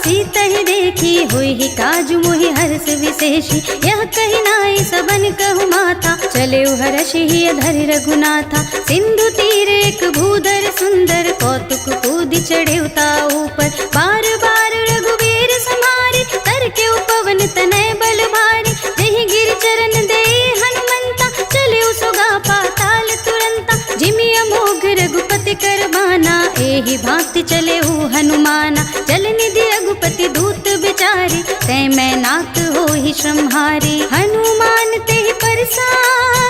सीता ही देखी हुई ही काजु मोहि हर्ष विशेषी। यह कही नाई सबन कहु माता, चले हर्ष ही धरि रघुनाथा। सिंधु तीर एक भूधर सुंदर, कौतुक कूदि चढ़े उता ऊपर। बार बार रघुवीर समारी, तर के उपवन तनय बल भारी। जहि गिर चरण दे हनुमंता, चले सुगा पाताल तुरंता। जिमि अमोघ रघुपति कर बाना, एहि भांति चले हनुमाना। जल निधि रघुपति दूत बिचारी, तै मैं नाथ होहि श्रमहारी। हनुमान तेहि परसा,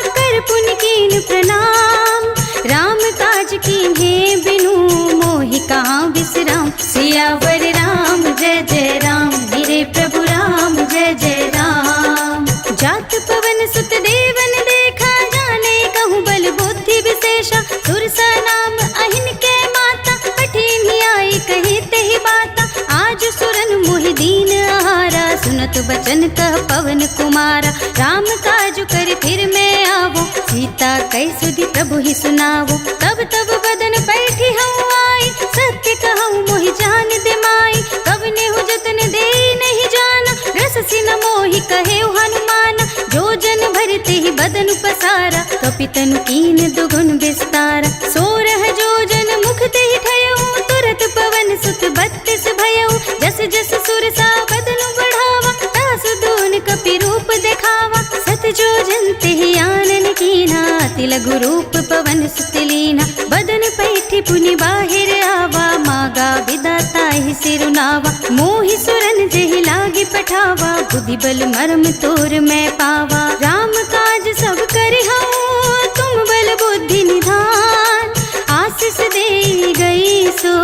कर पुनि कीन प्रणाम। राम काज कीन्हे बिनु, मोहि कहाँ विश्राम। सियावर राम जय जय राम, मेरे प्रभु राम जय जय राम। जात पवन सुत देवन देखा, जाने कहूँ बल बुद्धि विशेषा। सुरसा नाम अहिन के माता, कठिन ही आई कही तेहि बाता। आज सुरन मोहि दीन आहारा, सुनत बचन कह पवन कुमारा। राम काज कर फिर मैं आवो, सीता कै सुधि प्रभु ही सुनावो। तब तब बदन बैठी हूँ आई, सत्य कहूँ मोहि जान दे माई। कवने हूँ जतन दे नहीं जाना, रस सिन मोहि कहे हनुमाना। जो जन भरते ही बदन पसारा, कपितन कीन दुगुन विस्तारा। सोरह जो जन मुख ते ही ठयऊ, तुरत पवन सुत 32 भयऊ। जस जस सुरसा बदन बढ़ावा, तासु दून कपि रूप देखावा। सत जो जन ते ही आनन कीना, अति लघु रूप पवन सुत लीना। बदन पैठी पुनि बाहिर आवा, मागा विदाता ही सिरुनावा। मोहि सुरन जेहि लागी पठावा, बुद्धि बल मरम तोर मैं पावा। राम काज सब करिहउँ, तुम बल बुद्धि निधान। आशीष दे गई सो,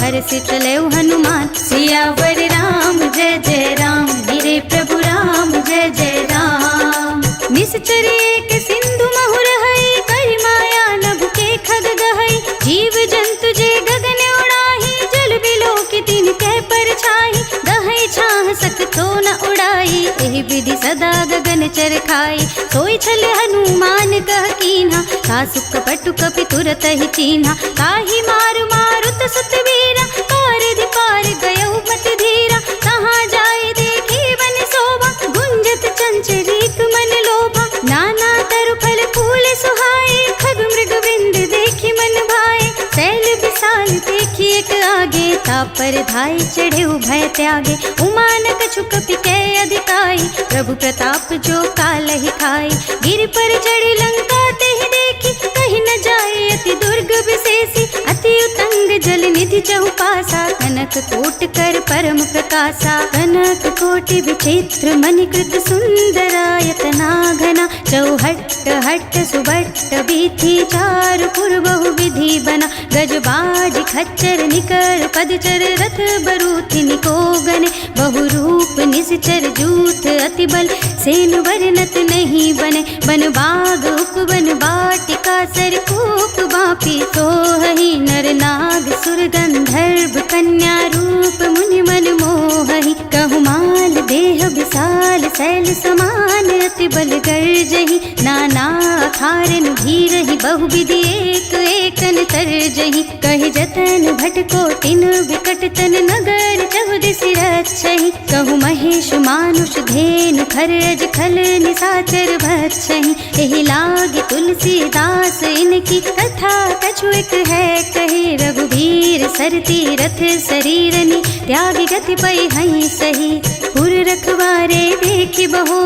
हर्ष चलऊ हनुमान। सियावर राम जय जय राम, मेरे प्रभु राम जय जय राम। निश्चर एक सिंधु महु रहई, करि माया नभ के खग गहई। जीव जंतु जे गगन उड़ाही, जल बिलो की तीन कै पर छाई। दहई छाह सकतो न उड़ाई, एहि विधि सदा गगन चर खाई। सोई छले हनुमान कह कीन्हा, सासु कपटु कपि तुरत ही चीन्हा। ताहि मारु मारुत सुत वीरा, पार धिपार गयऊ मत धीरा। कहाँ जाए देखी बन शोभा, गुंजत चंचरीक मन लोभा। नाना तरु फल फूल सुहाए, खग मृग बिंद देखी मन भाए। शैल विशाल देखी एक आगे, तापर धाई चढ़े भय त्यागे। उमान कछु कपि कै अधिकाई, प्रभु प्रताप जो कालहि खाई। गिर पर चढ़ी लंका तेहि देखी, कहीं न जाए अति दुर्ग विशेषी। अति उतंग जल निधि चहुपासा, कनक कोट कर परम प्रकाशा। कनक कोटि विचित्र मणिकृत सुंदरायतना घना। चौहट्ट हट्ट सुबट्ट बीथी, चारु पुर बहु विधि बना। गजबाज खच्चर निकर पदचर, रथ बरूथि निको गने। बहु रूप निश्चर जूथ, अति बल सेन वर्णत नहीं बने। बन बाग उपवन वाटिका, सरकूप बापी सोहहि। नर नाग सुर गंधर्व, कन्या रूप मुनि मन मोहहि। कहु माल देह विशाल, शैल समान अति बल गर्जहि। नाना अखारन भीरहि, बहु विधि एक एकन तरजहि। कहि जतन भट कोटिन, विकट तन नगर चहुदिसि रक्षहि। कहु महेश मानुष धेनु, खरज खल निशाचर भक्षहि। एहि लागी तुलसीदास, इनकी कथा कछु एक है कही। रघुवीर सरती रथ शरीरनि, त्यागी गति पै हई सही। पुर रखवारे देखि बहु,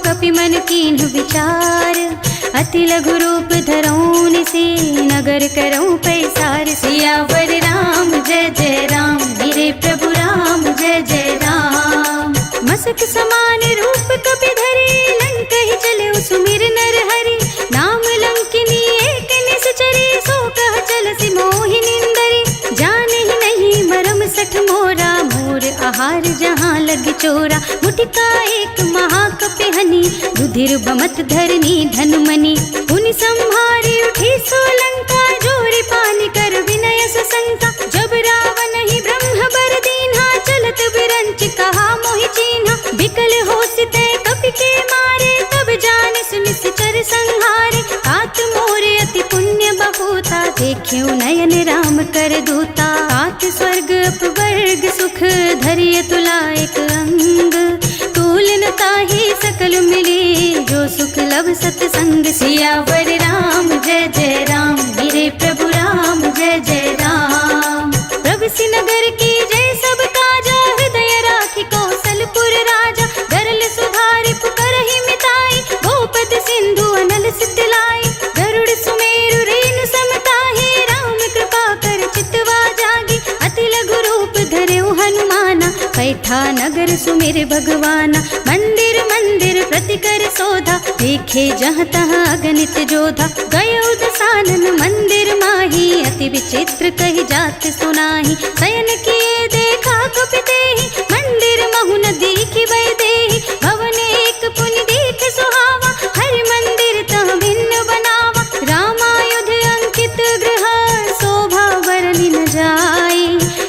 कपि मन कीन्ह विचार। अति लघु रूप धरऊँ निसी, नगर करऊँ पैसार। सियावर राम जय जय राम, मेरे प्रभु राम जय जय राम। मसक समान रूप कपि धरि, लंक ही चले सुमिर नर हरि। नाम लंकिनी एक निश्चरी, सो कह चलसि मोहि निंदरी। जाने ही नहीं मरम सठ मोरा, मोर आहार जहाँ लग चोरा। मुटिका एक महाकपि हनि, रुधिर बमत धरनी धनुमनि। पुनि संहारी उठी सोलंका, जोरी पानी कर विनय सुशंका। जब रावण ही ब्रह्म बर दीन्हा, चलत बिरंच कहा मोहि चीन्हा। बिकल होसि तै कपि के मारे, तब जानि निश्चर संहारे। तात मोरे अति पुण्य बहूता, देखियो नयन राम कर दूता। तात स्वर्ग अपवर्ग सुख, धरिय तुला एक अंग, तूल न ताहि सकल मिले, जो सुख लब सत्संग। सियावर राम जय जय राम, मेरे प्रभु राम जय जय राम। प्रभु सिनगर की जय सब काजा, हृदय राखी कौशलपुर राजा। गरल सुधारि पुकारहि मिताई, गोपद सिंधु अनल सितलाई। गरुड़ सुमेरु रेणु समताहि, राम कृपा कर चितवा जागी। अति लघु रूप धरऊ हनुमाना, पैठा नगर सुमिर भगवाना। मंदिर मंदिर प्रति कर सोधा, देखे जहाँ तहाँ अगणित जोधा। गयो दसानन मंदिर माही, अति विचित्र कही जात सुनाही। शयन किए देखा कपितेहि, मंदिर महु न देखी वैदेही। भवन एक पुनि देख सुहावा, हरि मंदिर तह भिन्न बनावा। रामायुध अंकित गृह, शोभा बरनि न जाई।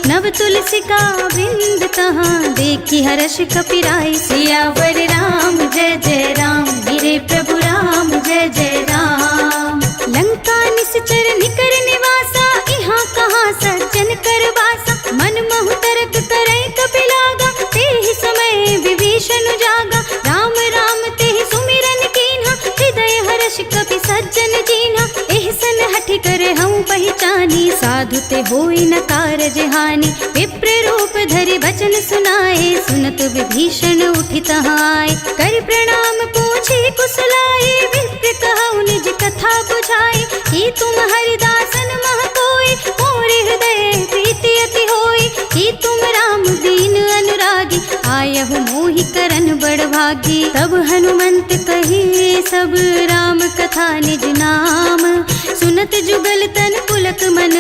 नव तुलसी का वृंद तहाँ, देखी हर्ष कपिराई। सियावर राम जय जय राम, मेरे प्रभु राम जय जय राम। लंका निश्चर निकर निवासा, यहाँ कहाँ सज्जन कर वासा। मन महु तरक करे कपिलागा, तेहि समय विभीषण जागा। राम राम तेहि सुमिरन कीन्हा, हृदय हर्ष कपि सज्जन जीन्हा। एहसन हठि कर हऊँ पहचानी, साधु ते होई न कारज हानि। विप्र रूप धरि बचन सुनाए, सुनत विभीषण उठि तहाँ आए। कर प्रणाम पूछे कुशलाई, विप्र कहऊ निज कथा बुझाई। कि तुम हरिदासन मह कोई, मोरे हृदय प्रीति अति होई। कि तुम राम दीन अनुरागी, आयहु मोहि करन बड़ भागी। तब हनुमंत कही सब राम कथा निज नाम। सुनत जुगल तन पुलक मन,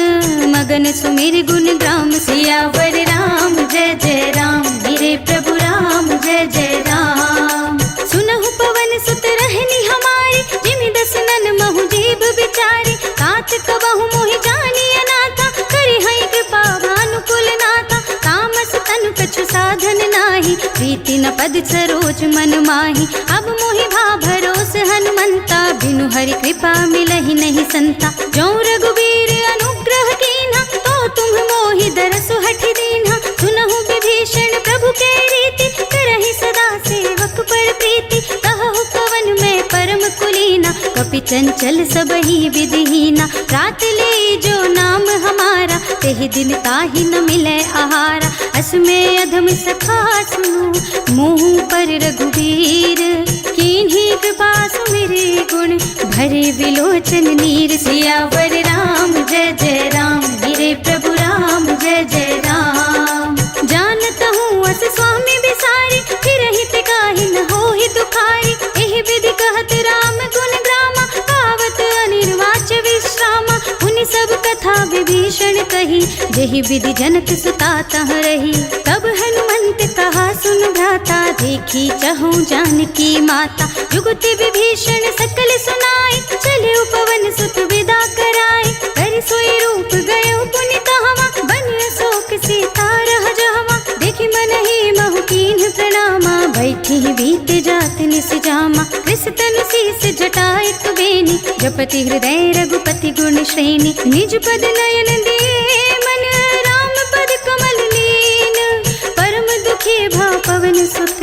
मगन सुमिर गुण ग्राम। सियावर राम जय जय राम, मेरे प्रभु राम जय जय राम। सुनहु पवन सुत रहनी हमारी, जिमि दसनन महु जीव बिचारी। तात कबहु मोहि जानी अनाथा, करि हई कृपा भानुकुल नाथा। तामस तनु कछु साधन नाही, प्रीति न पद सरोज मन माही। अब मोहि भा भरोस हनुमंता, बिनु हरि कृपा मिलहि नहीं संता। जो रघुबीर अनुग्रह कीन्हा, तो तुम मोहि दरसु हठि दीन्हा। सुनहु विभीषण प्रभु के रीति, करहि सदा सेवक पर प्रीति। कहु कवन में परम कुलीना, कपि चंचल सबहि विधिहीना। रात ले जो नाम हमारा, तेहि दिन ताहि न मिले आहारा। अस में अधम सखा सुनो, मुँह पर रघुबीर। कीन्ही कृपा सुमिरे गुण, भरे विलोचन नीर। सियावर राम जय जय राम, मेरे प्रभु राम जय जय राम। जानत हूँ अस स्वामी बिसारी, फिर हित काहि न होहि दुखारी। एहि विधि कहत राम गुण ग्रामा, पावत अनिर्वाच विश्रामा। उनि सब कथा विभीषण कही, जेहि विधि जनक सुता तह रही। तब हनुमंत कहा सुन भ्राता, देखी चहु जानकी माता। जुगति विभीषण सकल सुनाई, चले पवन सुत विदा कराई। कर सोई रूप गयो पुनि कहवा, बन अशोक सीता रह जहवा। देखि मनहि महु कीन्ह प्रणामा, बैठी बीत जात निस जामा। कृष तनु शीस जटा एक बेनी, जपति हृदय रघुपति गुण श्रेणी। निज पद नयन दिए मन, राम पद कमल लीन। परम दुखी भा पवन सुत,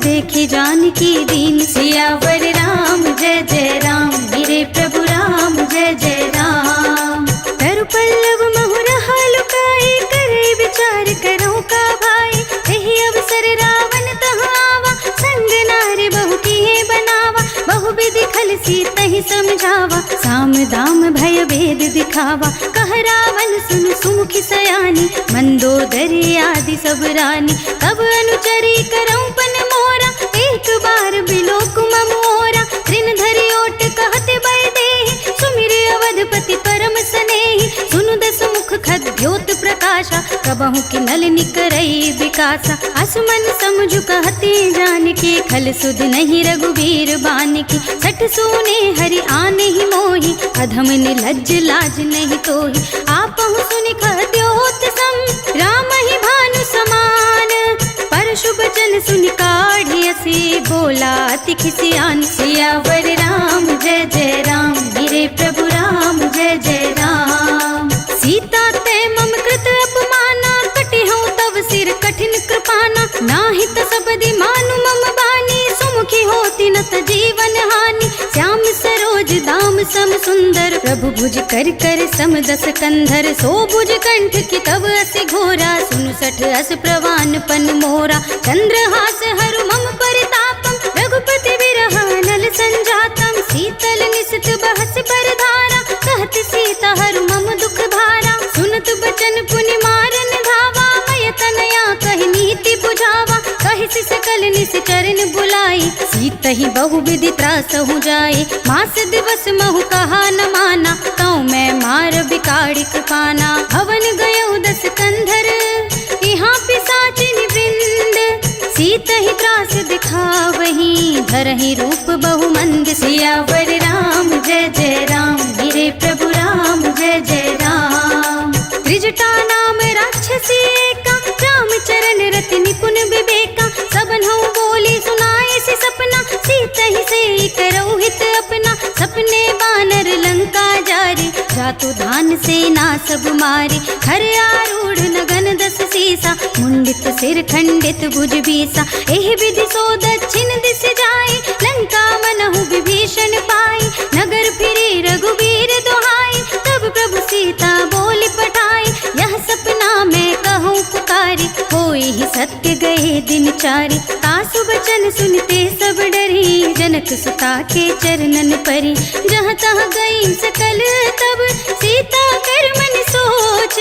देखि जानकी दीन। सियावर राम जय जय राम, मेरे प्रभु राम जय जय राम। तरु पल्लव महु रहा लुकाई, करे विचार करो का भाई। एहि अवसर रावण तहाँ आवा, संग नारी बहु किए बनावा। बहु विधि खल सीतहि समझावा, साम दाम भय भेद दिखावा। कह रावण सुन सुमुखी सयानी, मंदोदरी आदि सब रानी। तब अनुचरी करऊं पन मोरा, एक बार बिलोक मोरा। ऋण धरि ओट कहत बैदेहि, सुमिरे अवधपति परम स्नेहि। सुनु दस मुख खद्योत प्रकाशा, कबहु कि नल निकरई विकासा। असमन समझु कहते जानकी, खल सुध नहीं रघुबीर बानकी। सठ सुने हरि आने ही मोहि, अधम निलज्ज लाज नहीं तोहि। आपहु सुनि खद्योत सम, राम ही भानु समान। परशु बचन सुनि काढ़ी असी, बोला अति खिसियान। सियावर राम जय जय राम, मेरे प्रभु राम जय जय राम। सीता ते मम कृत अपमाना, कटि हूँ तव सिर कठिन कृपाना, नाहित सबदि मानु मम बानी, सुमुखी होती न त जीवन हानि। श्याम सरोज दाम सम सुंदर, प्रभु भुज कर कर सम दस कंधर। सो भुज कंठ की तब असि घोरा, सुनु सठ अस प्रवान पन मोरा। चंद्रहास हरु मम परितापम, रघुपति विरह नल संजातम। शीतल निशित बहस पर धारा, कहत सीता हरु मम दुख भारा। सुनत बचन पुनि मारन धावा, मय तनया कहि नीति बुझावा। कहि सकल निस चरण बुलाई, सीतहि बहु विधि त्रासहु जाए। मास दिवस महु कहा न माना, तौ मैं मार बिगाड़ी कृपाना। हवन गयो दस कंधर, यहाँ पिशाचिनी वृंद। सीतहि त्रास दिखावही, धरहि रूप बहु मंद। सियावर राम जय जय राम, मेरे प्रभु राम जय जय राम। त्रिजटा नाम राक्षसी एका, राम चरण रति निपुण विवेका। सबनहु बोली सुनाए से सपना, सीतहि से करौ हित अपना। सपने बानर लंका जारे, जातु धान सेना सब मारे। हर आरूढ़ नगन दस सीसा, मुंडित सिर खंडित भुज बीसा। एहि विधि सो दक्षिण दिस जाए, लंका मनहु विभीषण पाई। नगर फिरे रघुबीर दुहाई, तब प्रभु सीता बोली पठाई। यह सपना मैं कहूँ पुकारी, होई ही सत्य गए दिन चारि। तासु बचन सुनते सब डरी, जनक सुता के चरणन परी। जहाँ तहाँ गई सकल तब, सीता कर मन सोच।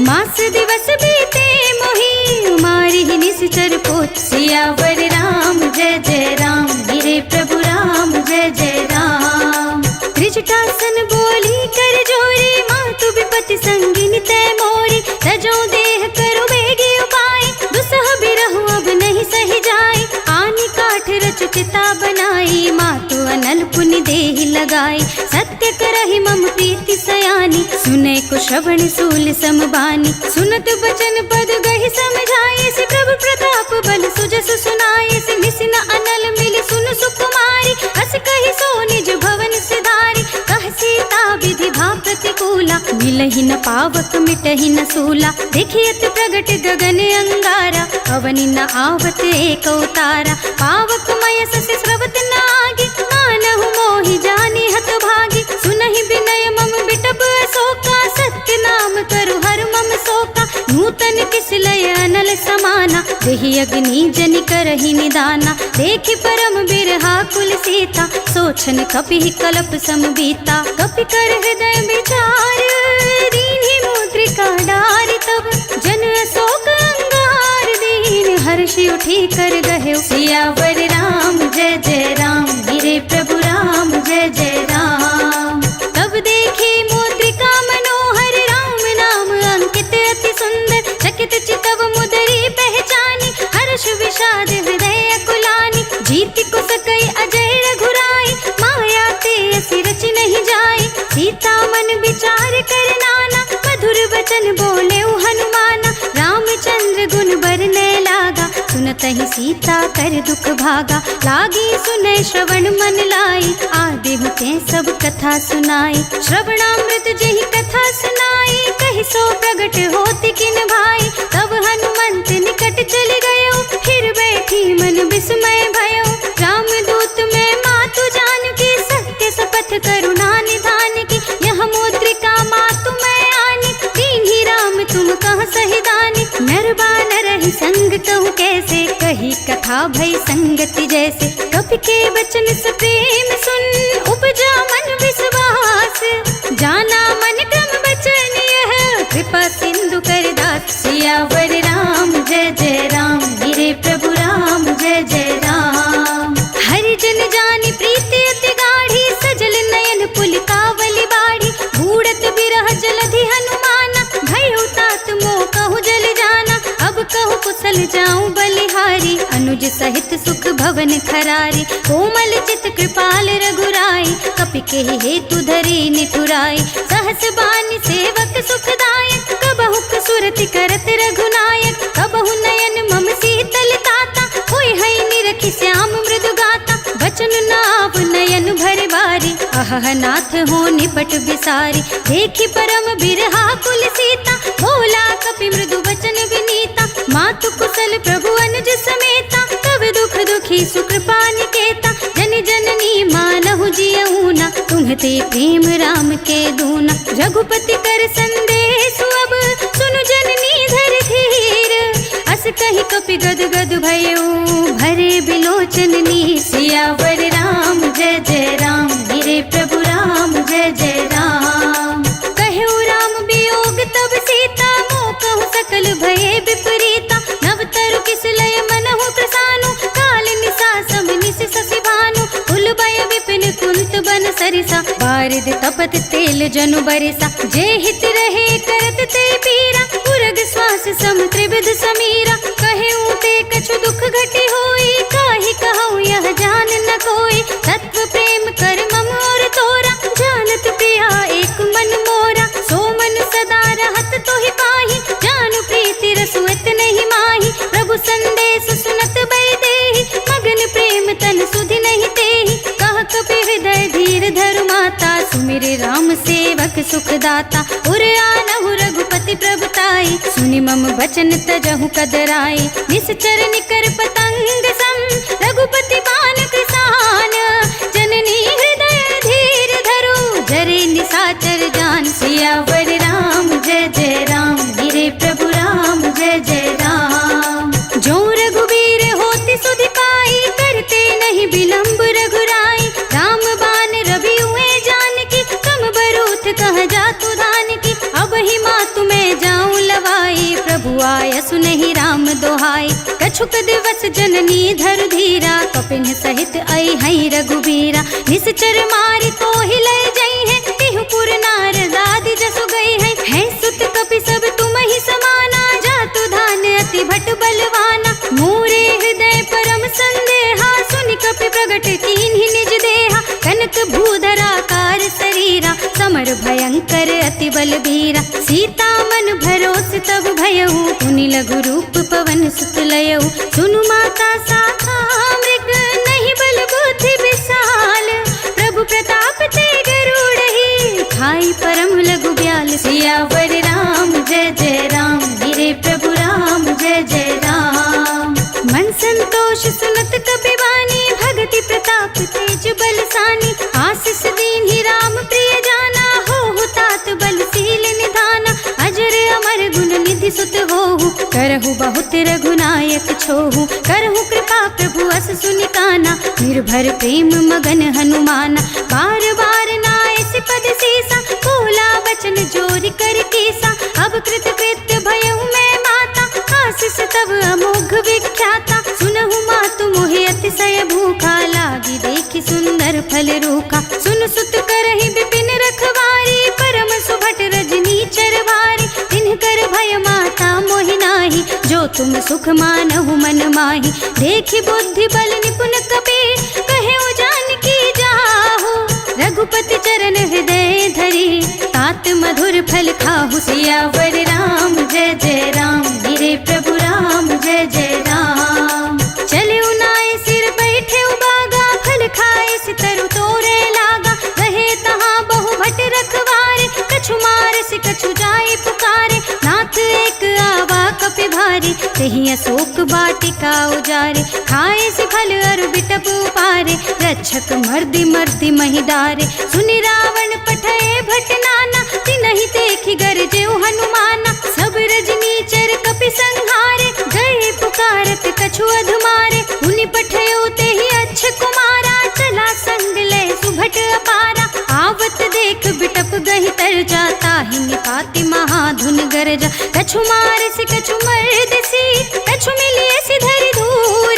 मास दिवस बीते मोहि, मारी ही निश्चर पोत। सियावर राम जय जय राम, मेरे प्रभु राम जय जय राम। त्रिजटासन बोली कर जोरी, मातु विपति संगिनी तै मोरी। तजो देह करु बेगी उपाय, दुसह बिरहु अब नहीं सही जाए। आनी काठ रचु चिता बनाई, मातु अनल पुनि देहि लगाई। सत्य करहि मम प्रीति सयानी, सुने को श्रवण सूल समबानी। सुनत बचन पद गहि समझाए, से प्रभु प्रताप बल सुजस सुनाए। से निसिन अनल मिली सुन सुकुमारी, अस कहि सो निज भवन सिधारी। कह सीता विधि भा प्रतिकूला, मिलहि न पावक मिटहि न सूला। देखियत प्रगट गगन अंगारा, अवनि न आवत एक अवतारा। पावक मय सस स्रवत नागी, मानहु मोहि जानि हत भागी। सुनहि विनय मम बिटप अशोका, सत्य नाम करु हर मम शोका। नूतन किस लय अनल समाना, देहि अग्नि जनि करहि निदाना। देखि परम बिरहा कुल सीता, सोचन कपि कलप सम बीता। कपि कर हृदय विचार, दीन्हि मुद्रिका डारि। तब जन अशोक अंगार, दीन हर्षि उठी कर गहे। सियावर राम जय जय राम, मेरे प्रभु राम जय जय राम। तब देखे मुद्रिका मनोहर, राम नाम अंकित अति सुंदर। चकित चितव मुदरी पहचानी, हर्ष विषाद हृदय अकुलानी। जीति को सकई अजय रघुराई, माया ते असि रच नहीं जाई। सीता मन विचार कर नाना, मधुर वचन बोले हनुमाना। रामचंद्र गुण बरने लागा, सुनतहि सीता कर दुख भागा। लागी सुने श्रवण मन लाई, आदि होते सब कथा सुनाई। श्रवणामृत जेहि कथा सुनाई, कहि सो प्रगट होति किन भाई। तब हनुमंत निकट चल गयो, फिर बैठी मन विस्मय भयो। रामदूत में मातु जानकी, सत्य शपथ करुणा निधान की। यह मुद्रिका मातु मैं आनी, दीन्हि राम तुम कह सही दानी। नर बानर ही संग कहूँ कैसे, कही कथा भई संगति जैसे। कपि के वचन से प्रेम सुन, उपजा मन विश्वास। जाना मन क्रम बचन यह, कृपा सिंधु कर दास। सियावर राम जय जय राम, मेरे प्रभु राम जय जय राम। हरि जन जानी प्रीति अति गाढ़ी, सजल नयन पुलकावली बाढ़ी। बूढ़त बिरह जलधि हनुमाना, भय तात मोह कहु जल जाना। अब कहु कुशल जाऊं बलिहारी, अनुज सहित सुख भवन खरारी। कोमल चित कृपाल रघुराई, कपि के हेतु धरी निठुराई। सहस बानी सेवक सुखदायक, कबहु सुरति करत रघुनायक। कबहु नयन मम शीतल ताता, होय हई निरखि श्याम मृदु गाता। बचन नाव नयन भर बारी, अहह नाथ हो निपट बिसारी। देखि परम बिरहा कुल सीता, बोला कपि मृदु वचन विनीता। मातु कुशल प्रभु अनुज समेता, तब दुख दुखी सुकृपा निकेता। जन जननी मानहु जियऊ ना, तुम्हते प्रेम राम के दूना। रघुपति कर संदेश अब, सुनु जननी धर धीर। अस कहि कपि गद गद भयऊ, भरे बिलोचन नीर। सियावर राम जय जय राम, मेरे प्रभु राम जय जय राम। कहु राम वियोग तब सीता, मोह कहु सकल भये विपरीता। नव तरु किस लय मनहु प्रसानु, काल निसा सम निस शशि भानु। उलबय विपिन कुंत बन सरिसा, बारिद तपत तेल जनु बरिसा। जे हित रहे करत ते पीरा, उरग श्वास सम त्रिविध समीरा। कहे ऊते कछु दुख घटी होई, काहि कहूँ यह जान न कोई। तत्व प्रेम कर मम और तोरा, जानत प्रिया एक मन मोरा। सो मन सदा रहत तोहि पाहि, जानु प्रीति रसुत नहीं माही। प्रभु संदेश सुनत बै देहि, मगन प्रेम तन सुधि नहीं तेहि। कह कपि हृदय धीर धरु माता, सुमिर राम सेवक सुख दाता। उर आनहु रघुपति प्रभुताई, सुनि मम बचन तजहु कदराई। निश्चर निकर पतंग सम, रघुपति बान कृसान। जननी हृदय धीर धरु, जरे निशाचर जान। सियावर राम जय जय राम, मेरे प्रभु राम जय जय राम। जो रघुबीर होति सुधि पाई, करते नहीं विलंब रघुराई। राम बान रवि हुए जानकी, कम बरूथ कह जातु धानकी। अब ही मातु मैं जाऊं लवाई, प्रभु आय सुनहि राम दोहाई। कछुक दिवस जननी धर धीरा, कपिन सहित आई हई रघुबीरा। निश्चर मारी तो हिलय जई है, तिहु पुर नारद आदि जसु गई है। सुत कपि सब तुम ही समाना, जातु धान अति भट बलवाना। मोरे हृदय परम संदेहा, सुनि कपि प्रगट कीन्हि निज देहा। कनक भूधराकार शरीरा, समर भयंकर अति बलबीरा। सीता मन भरोस तब भयऊ, पुनि लघु रूप पवन सुत लयऊ। सुनु माता साखा मृग, नहीं बल बुद्धि विशाल। प्रभु प्रताप ते गरुड़हि, खाई परम लघु ब्याल। सियावर राम जय जय राम, मेरे प्रभु राम जय जय राम। मन संतोष सुनत कपि वाणी, भगति प्रताप तेज बलसानी। आशीष दीन्हि राम प्रिय जाना, हो तात बलशील निधाना। अजर अमर गुण निधि सुत होहु, करहु बहुत रघुनायक छोहु। करहु कृपा प्रभु अस सुनि काना, निर्भर प्रेम मगन हनुमाना। बार बार नाय सिपद सीसा, बोला बचन जोरि कर कीसा। अब कृत कृत्य भयउ मैं माता, आशीष तब अमोघ विख्याता। सुनहु मातु मोहि अतिशय भूखा, लागी देखि सुंदर फल रूखा। सुन सुत करहि विपिन रखवारी, परम सुभट रजनी चरवारी। तिन्ह कर भय माता मोहि नाही, जो तुम सुख मानहु मन माही। देखि बुद्धि बल निपुण कपि, कहे जानकी जाहु। रघुपति चरण हृदय धरि, तात मधुर फल खाहु। सियावर राम जय जय राम, मेरे प्रभु राम जय जय राम। चले उनाए सिर बैठे उबागा, फल खाए सितरु तोरे लागा। रहे तहाँ बहु भट रखवारे, कछु मार से कछु जाए पुकारे। नाथ एक आवा कपि भारी, तेहि अशोक वाटिका उजारे। खाए से फल अरु बिटप उपारे, रक्षक मर्दि मर्दि महिदारे। सुनि रावण पठय भट नाना, तिनहि देखि गरजेउ हनुमाना। सब रजनीचर कपि संहारे, गए पुकारत कछु अधमारे। उनि पठयो तेहि अच्छ कुमारा, चला संग लय सुभट अपारा। आवत देख बिटप गहि तर जाता, ही निपाति महाधुन गरजा। कछु मार से कछु मर्द सी, कछु मिलिए सी धरि धूर।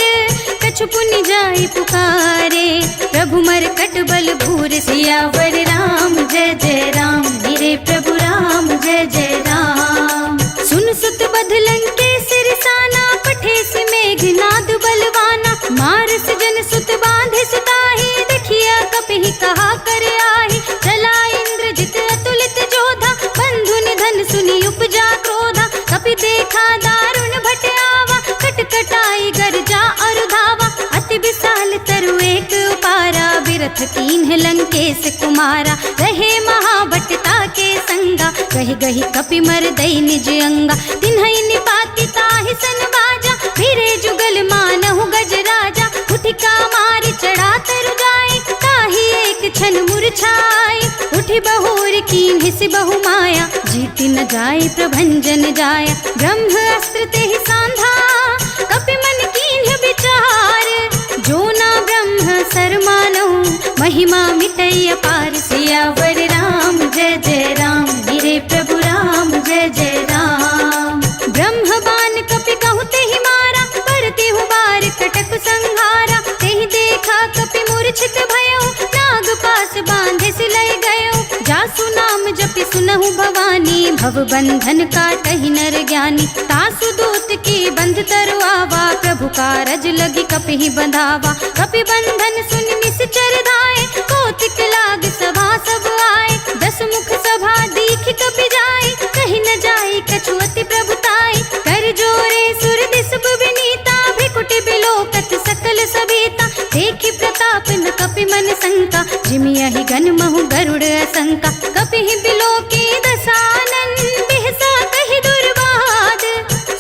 कछु पुनि जाई पुकारे, प्रभु मरकट बल भूर। सियावर राम जय जय राम, मेरे प्रभु राम जय जय राम। सुन सुत बध लंकेश रिसाना, पठे से मेघनाद बलवाना। मारस जन सुत बांधे सुताही, देखिया कपि कहा कर आही। चला इंद्रजित अतुलित जोधा, बंधु निधन सुनि उपजा क्रोधा। कपि देखा दारुण भट आवा, कटकटाई गरजा और धावा। अति विशाल तरु एक उपारा, बिरथ कीन्ह लंकेश कुमारा। रहे महाभटता के संगा, गहि गहि कपि मर दई निज अंगा। तिन्हइ निपाति ताहि सन बाजा, फिरे जुगल मानहु गज राजा। उठिका मारी चढ़ा तरु जाए, ताही एक क्षण मुरझाए। उठी बहोर कीन्हि से बहु माया, जीति न जाए प्रभंजन जाया। ब्रह्म अस्त्र ते ही सांधा, कपि मन कीन्हि विचार। जो ना ब्रह्म सर मानौ, महिमा मिटै अपार। सियावर राम जय जय राम, मेरे प्रभु राम जय जय राम। ब्रह्म बान कपि कहु तेहि मारा, परति हु बार कटक संहारा। तेहि देखा कपि मूर्छित भयो, नाग पास बांधे सिलय गयो। जासु नाम जपि सुनहु भवानी, भव बंधन काटहि नर ज्ञानी। तासु दूत की बंध तरु आवा, प्रभु कारज लगी कपि बंधावा। कपि बंधन सुनि निश्चर धाये, कौतिक लाग सभा सब आए। दस मुख सभा दीख कपि जाए, कहि न जाए कछु अति प्रभुताई। कर जोरे सुर दिसब विनीता, भ्रिकुटि बिलोकत सकल सबीता। देखि प्रताप न कपि मन शंका, जिमियहि गन महु गरुड़ असंका। कपि बिलोकी दसानन, बिहसा कहि दुर्वाद।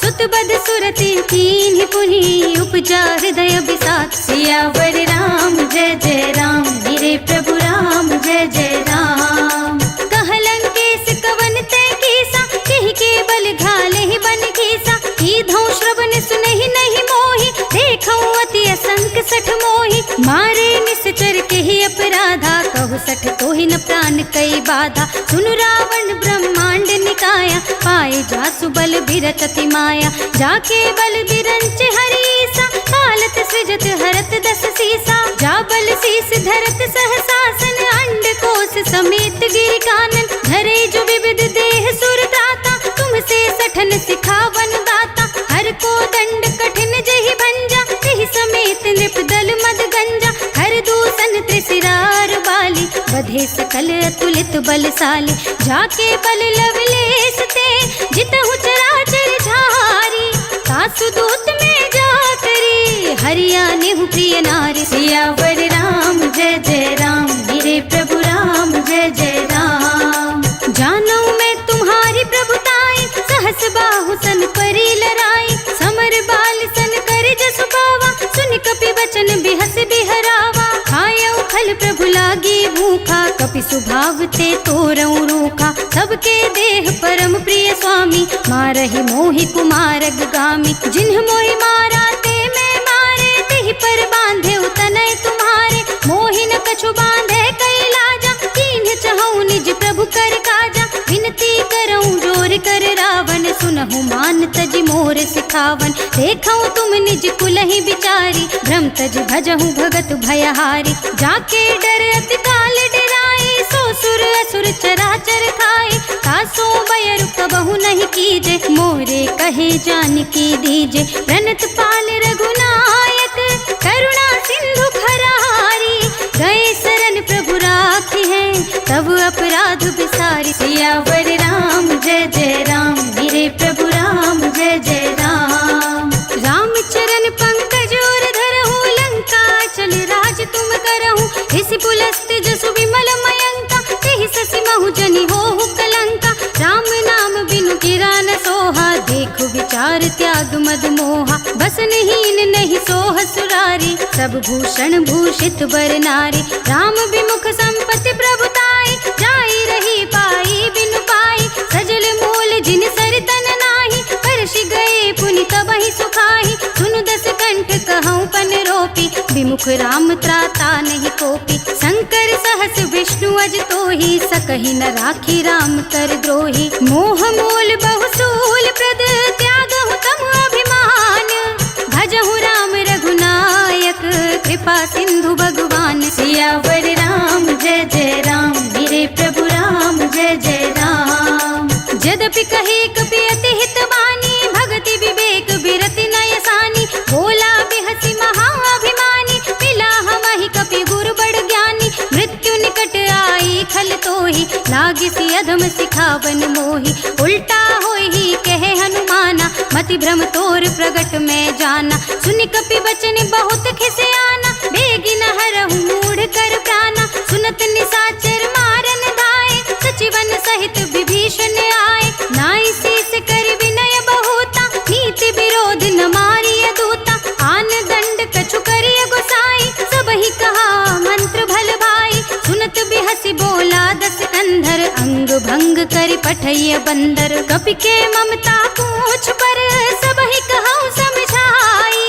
सुत बद सुरति कीन्हि पुनि, उपजा हृदय बिसात। सियावर राम जय जय राम, मेरे प्रभु राम जय जय राम। कहलंकेश कवन तै कीसा, केहि के बल घाले ही बन खीसा। कीधौ श्रवण सुनहि नहीं मोहि, देखौ अति असंक सठ मोहि। मारे निश्चर केहि अपराधा, कहु सठ तोहि न प्राण कई बाधा। सुनु रावण ब्रह्मांड निकाया, पाए जासु बल बिरत अति माया। जाके बल बिरंच हरीसा, पालत सृजत हरत दस सीसा। जा बल शीस धरत सहसासन, अंड कोश समेत गिर कानन। धरे जो विविध देह सुर दाता, तुमसे सठन सिखावन दाता। हर को दंड कठिन जहि भंजा, तेहि समेत नृप दल मद गंजा। हर दूषण त्रिशिरार बाली, बधे सकल अतुलित बलशाली। जाके बल लवलेश ते, जितहु चराचर झारी। तासु दूत में जा करी, हरियानेहु प्रिय नारी। सियावर राम जय जय राम, मेरे प्रभु राम जय जय राम। जानौ मैं तुम्हारी प्रभुताई, सहस बाहु सन परी लराई। समर बाल सन कर जसु पावा, सुनि कपि बचन बिहस बिहरावा। खायौ फल प्रभु लागी भूखा, कपि सुभाव ते तोरौ रूखा। सबके देह परम प्रिय स्वामी, मारहि मोहि कुमारग गामी। जिन्ह मोहि मारा ते मैं मारे, तेहि पर बांधे तनय तुम्हारे। मोहि न कछु बांधे कई लाजा, कीन्ह चहु निज प्रभु कर काजा। विनती करऊं जोर कर रावण, सुनहु मान तजि मोर सिखावन। देखऊं तुम निज कुलहि बिचारी, भ्रम तज भजहु भगत भयहारी। जाके डर अति काल डराए, सो सुर असुर चराचर खाए। तासो बयर कबहु नहीं कीजे, मोरे कहे जानकी दीजे। प्रणत पाल रघुनायक, करुणा सिंधु खरारी। गए शरण प्रभु राखी है, तब अपराध बिसारी। सियावर राम जय जय राम, मेरे प्रभु राम जय जय राम। राम चरण पंकज और धरहु, लंका चल राज तुम करहु। इस पुलस्त जसु विमल मयंका, तेहि ससि महु जनि होहु कलंका। राम नाम बिनु गिरा न सोहा, देखु विचार त्याग मद मोहा। बसनहीन नहीं सोह सुरारी, सब भूषण भूषित बर नारी। राम विमुख संपत्ति प्रभुताई, जाई रही पाई बिनु पाई। सजल मूल जिन सर तन नाही, परषि गए पुनि तबहि सुखाही। सुनु दस कंठ कहऊँ पन रोपी, विमुख राम त्राता नहीं कोपी। शंकर सहस विष्णु अज तोहि, सकहि न राखी राम कर द्रोही। मोह मूल बहुसूल प्रद, त्यागहु तम अभिमान। भजहु राम रघुनायक, कृपा सिंधु भगवान। सियावर राम जय जय राम, मेरे प्रभु राम जय जय राम। यद्यपि कहे कपि अति हित बानी, भगति विवेक बिरति नय सानी। बोला बिहसी महाअभिमानी, मिला हमहि कपि गुरु बड़ ज्ञानी। मृत्यु निकट आई खल तोहि, लागिसी अधम सिखावन मोहि। उल्टा होहि कहे हनुमाना, मति भ्रम तोर प्रगट में जाना। सुनि कपि बचन बहुत खिसियाना, बेगी न हरहु मूढ़ कर प्राणा। सुनत निसाचर मारन धाये, सचिवन सहित विभीषण आए। नाई शीस कर विनय बहुता, नीति विरोध करिय बंदर। कपि के ममता पूछ पर सब ही कहूँ समझाई,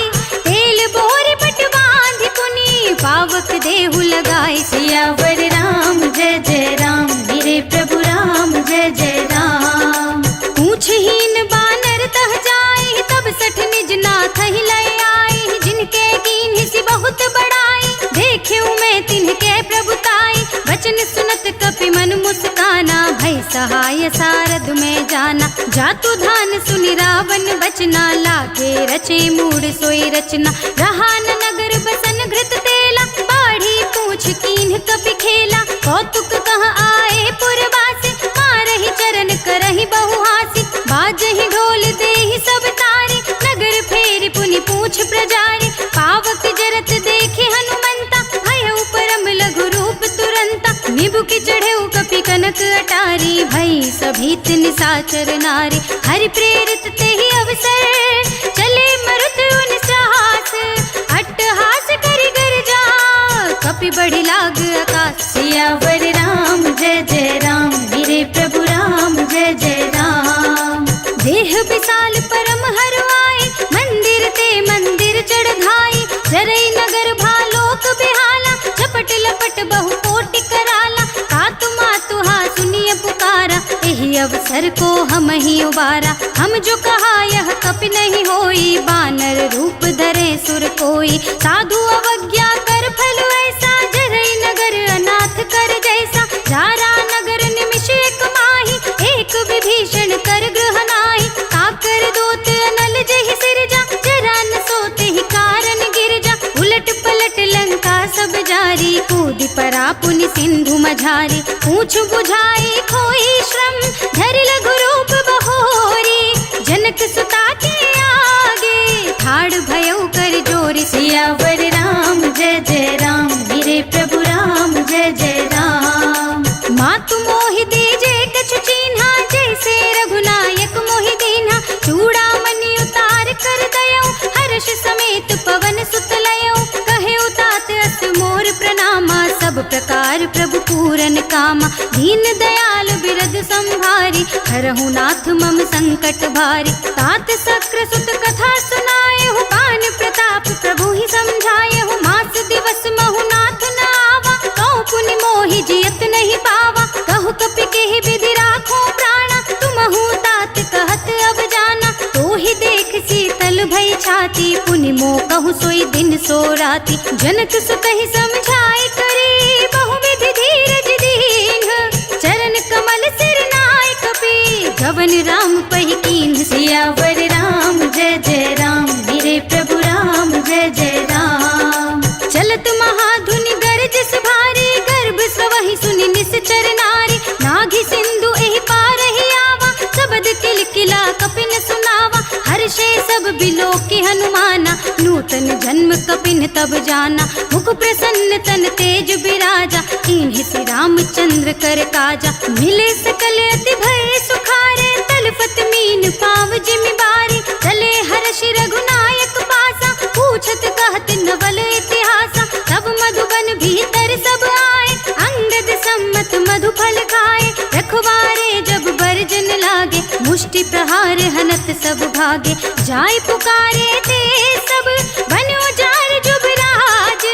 तेल बोरी बट बांधि पुनि पावक देहु लगाई। सियावर राम जय जय राम, मेरे प्रभु राम जय जय राम। पूछहीन बानर तह जाई, तब सठ निज नाथ ही लय आई। जिनके कीन्ही सी बहुत बड़ाई, देख्यूं मैं तिनके प्रभुताई। वचन सुनत कपि मन मुस्काना, भई सहाय सारद में जाना। जातु धान सुनि रावण बचना, लागे रचे मूड सोई रचना। रहा न नगर बसन घृत तेला, बाढ़ी पूछ कीन्ह कपि खेला। कौतुक कह आए पुरवासी, मारहि चरण करहि बहुहासी। बाजहि ढोल देहि सब तारी, नगर फेरि पुनि पूछ प्रजारी। पावक जरत देखे हनुमंता, भयउ परम लघु रूप तुरंता। निबुकि चढ़ेउ कपि कनक अटारी, भई सभीत निसाचर नारी। हरि प्रेरित तेहि अवसर, चले मरुत उन साहस। अट्टहास करि गर्जा, कपि बढ़ि लाग आकाश। सियावर राम जय जय राम, मेरे प्रभु राम जय जय राम। देह विशाल परम हरवाई, मंदिर ते मंदिर चढ़ धाई। जरई नगर भालोक बिहाला, झपट लपट बहु कोटि कराला। कातु मातु हा सुनिय पुकारा, एहि अवसर को हम ही उबारा। हम जो कहा यह कपि नहीं होई, बानर रूप धरे सुर कोई। साधु अवज्ञा कर फल ऐसा, जरई नगर अनाथ कर जैसा। जारा नगर निमिष एक माही, एक विभीषण कर गृह नाही। काकर दोत अनल जहि सिरजा, जरा न सोते ही कारण गिरजा। उलट पलट लंका सब जारी, कूदि परा पुनि सिंधु मझारी। पूछ बुझाई खोई श्रम, धरि लघु रूप बहोरी। जनक सुता के आगे, ठाड़ भयउ कर जोरी। सियावर राम जय जय राम, मेरे प्रभु राम जय जय राम। मातु मोहि दीजे कछु चीन्हा, जैसे रघुनायक मोहि दीन्हा। चूड़ामणि उतार कर दयऊ, हर्ष समेत पवन सुत लयऊ। कहेउ तात अस मोर प्रणामा, सब प्रकार प्रभु पूरन कामा। दीन दयाल बिरद संभारी, हरहु नाथ मम संकट भारी। तात सक्र सुत कथा सुनाएहु, पान प्रताप प्रभु ही समझाएहु। मास दिवस महु नाथ न आवा, कौ पुनि मोहि जियत नहीं पावा। कहु कपि केहि विधि राखो प्राणा, तुमहु तात कहत अब जाना। तो ही देख शीतल भई छाती, पुनि मोह कहु सोई दिन सो राती। जनक सुतहि समझाई करी, बहु विधि धीरज दीन्ह। चरण कमल सिर नाय कपि, गवन राम पहि कीन्ह। सियावर राम जय जय राम, मेरे प्रभु राम जय जय राम। चलत महाधुनि गरजस भारी, गर्भ स्वहि सुनि निश्चर नारी। नाघि सिंधु एहि पारहि आवा, शबद किलकिला कपिन सुनावा। हर्षे सब बिलोकि हनुमाना, नूतन जन्म कपिन तब जाना। मुख प्रसन्न तन तेज बिराजा, कीन्हि श्री रामचंद्र कर काजा। मिले सकल अति भय सुखारे, तलपत मीन पाव जिमि बारी। चले हर्षि रघुनायक पासा, पूछत कहत नवल इतिहासा। तब मधुबन भीतर सब आए, अंगद सम्मत मधु फल खाए। रखवारे जब बरजन लागे, मुष्टि प्रहार हनत सब भागे। जाय पुकारे ते सब, बनो जार जुबराज।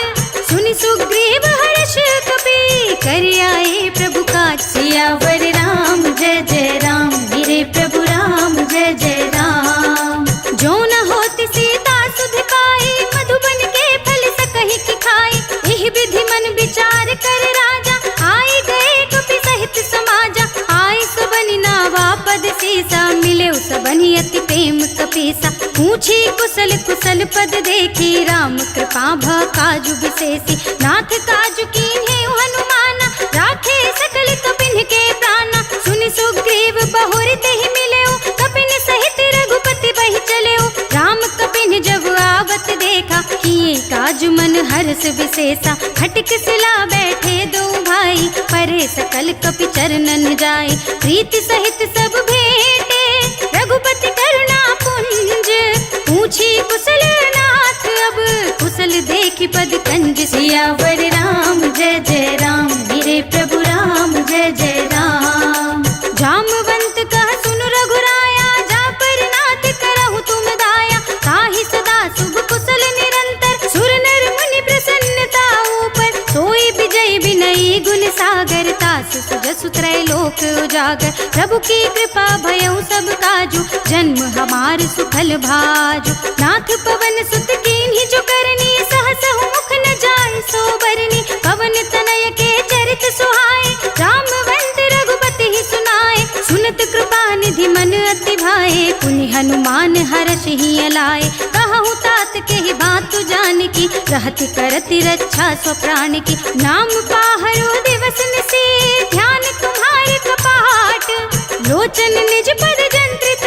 सुनि सुग्रीव हर्ष कपि, कर आए प्रभु काज। सियावर राम जय जय राम, मेरे प्रभु राम जय जय राम। जो न होति सीता सुध पाई, मधुबन के फल सकहि की खाई। एहि विधि मन विचार कर राजा, आई गए कपि सहित समाजा। आई सबनि नावा पद सीसा, मिले सबनि अति प्रेम कपीसा। पूछी कुशल कुशल पद देखी, राम कृपा भ काजु विशेषी। नाथ काजु कीन्हे हनुमाना, राखे सकल कपिन के प्राणा। सुनि सुग्रीव बहुरि तेहि मिलेउ, कपिन सहित रघुपति बहि चलेउ। राम कपिन जब आवत देखा, किए काजु मन हर्ष विशेषा। खटिक सिला बैठे दो भाई, परे सकल कपि चरणन जाय। प्रीति सहित सब भेंटे, रघुपति करुणा पुंज। पूछी कुशल नाथ अब, कुशल देखि पद कंज। सियावर राम जय जय राम, मेरे प्रभु राम जय जय राम। जामवंत का सास सुजसु त्रैलोक उजागर। प्रभु की कृपा भयउ सब काजू, जन्म हमार सुफल भाजू। नाथ पवन सुत कीन्ही जो करनी, सहसहु मुख न जाय सो बरनी। पवन तनय के चरित सुहाए, रामवंत रघुपति ही सुनाए। सुनत कृपा निधि मन अति भाए, पुनि हनुमान हरषि अलाए। कहूँ तात के ही बात जान की, रहति करति रक्षा स्व प्राण की। नाम पाहरो दिवस निसी, ध्यान तुम्हारे कपाट। लोचन निज पद जंत्रित,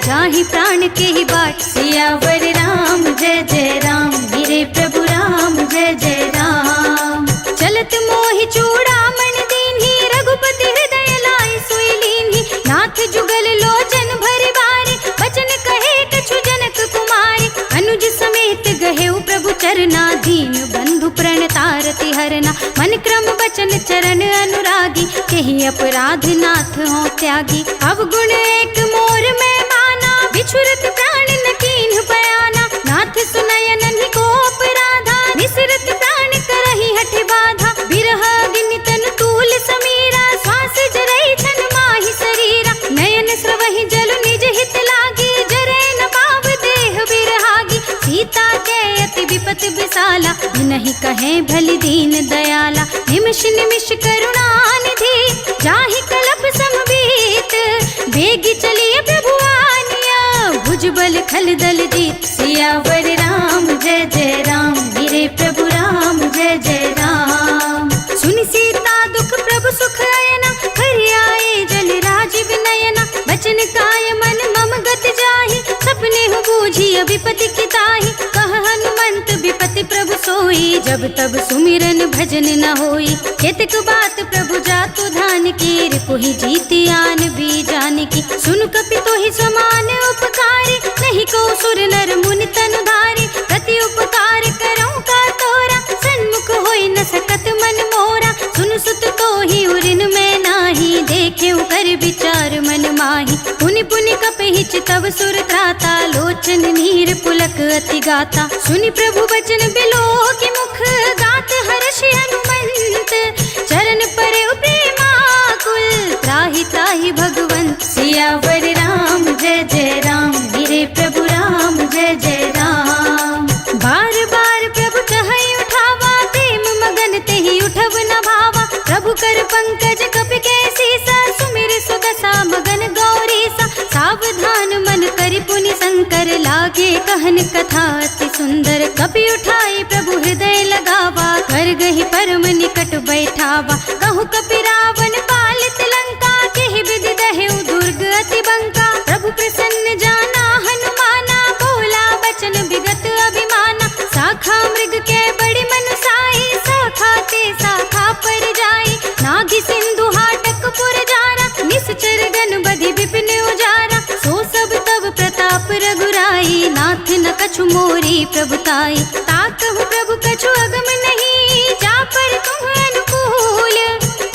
जाहि प्राण के ही बाट। सियावर राम जय जय राम, मेरे प्रभु राम जय जय राम। चलत मोहि चूड़ामणि दीन्ही, रघुपति हृदय लाए सोई लीन्ही। नाथ जुगल लोचन भरि बारी, बचन कहे कछु जनक कुमारी। अनुज समेत गहेउ प्रभु चरना, दीन बंधु प्रणतारति हरना। मन क्रम बचन चरण अनुरागी, केहि अपराध नाथ हो त्यागी। अवगुण एक मोर में माना, बिछुरत प्राण न कीन्ह बयाना। नाथ सुनय नन्हि को अपराधा, निसरत प्राण करहि हठ बाधा। बिरह अग्नि तन तूल समीरा, श्वास जरई छन माहि शरीरा। नयन स्रवहि जल निज हित लागी, जरे न पाव देह बिरहागी। सीता के अति विपत विसाला, बिनहि कहे भलि दीन दयाला। निमिष निमिष करुणा निधि, जाहि कलप समबीत। बेगी चलिए प्रभु आनिया, भुजबल खल दल जीत। सियावर राम जय जय राम, मेरे प्रभु राम जय जय राम। सुनि सीता दुख प्रभु सुख अयना, हरि आए जल राजीव नयना। बचन काय मन मम गत जाहि, सपने हो बूझी विपति की ताहि। कह हनुमंत विपति प्रभु सोई, जब तब सुमिरन भजन न होई। केतक बात प्रभु जातु धान की, रिपुहि जीति आन भी जान की। सुन कपि तोहि समान उपकारी, नहीं को सुर नर मुनि तनु धारी। प्रति उपकार करऊं का तोरा, सन्मुख होई न सकत मन मोरा। सुन सुत तोहि उरिन में नाही, देखे कर विचार मन माही। पुनि पुनि कपहि चितव सुर त्राता, लोचन नीर पुलक अति गाता। सुनि प्रभु बचन बिलो की मुख, गात हर्षि हनुमंत। चरण परे प्रेमाकुल, त्राहि त्राहि भगवंत। सियावर राम जय जय राम, मेरे प्रभु राम जय जय राम। बार बार प्रभु चहई उठावा, प्रेम मगन तेहि उठब न भावा। प्रभु कर पंकज कपि के सीसा, सुमिर सुदशा मगन गौरीसा। सावधान मन करि पुनि शंकर, लागे कहन कथा अति सुंदर। कपि उठाई प्रभु हृदय लगावा, कर गहि परम निकट बैठावा। कहु कपि रावण पालित लंका, केहि विधि दहेउ दुर्ग अति बंका। प्रभु प्रसन्न जाना हनुमाना, बोला बचन विगत अभिमाना। शाखा मृग के बड़ी मनुसाई, शाखा ते शाखा पर जाई। नागी सिंधु हाटक पुर जारा, निश्चर गन बधि विपिन उजारा। सो सब तब प्रताप रघुराई, नाथ न कछु मोरी प्रभुताई। ताकहु प्रभु कछु अगम नहीं, जा पर तुम अनुकूल।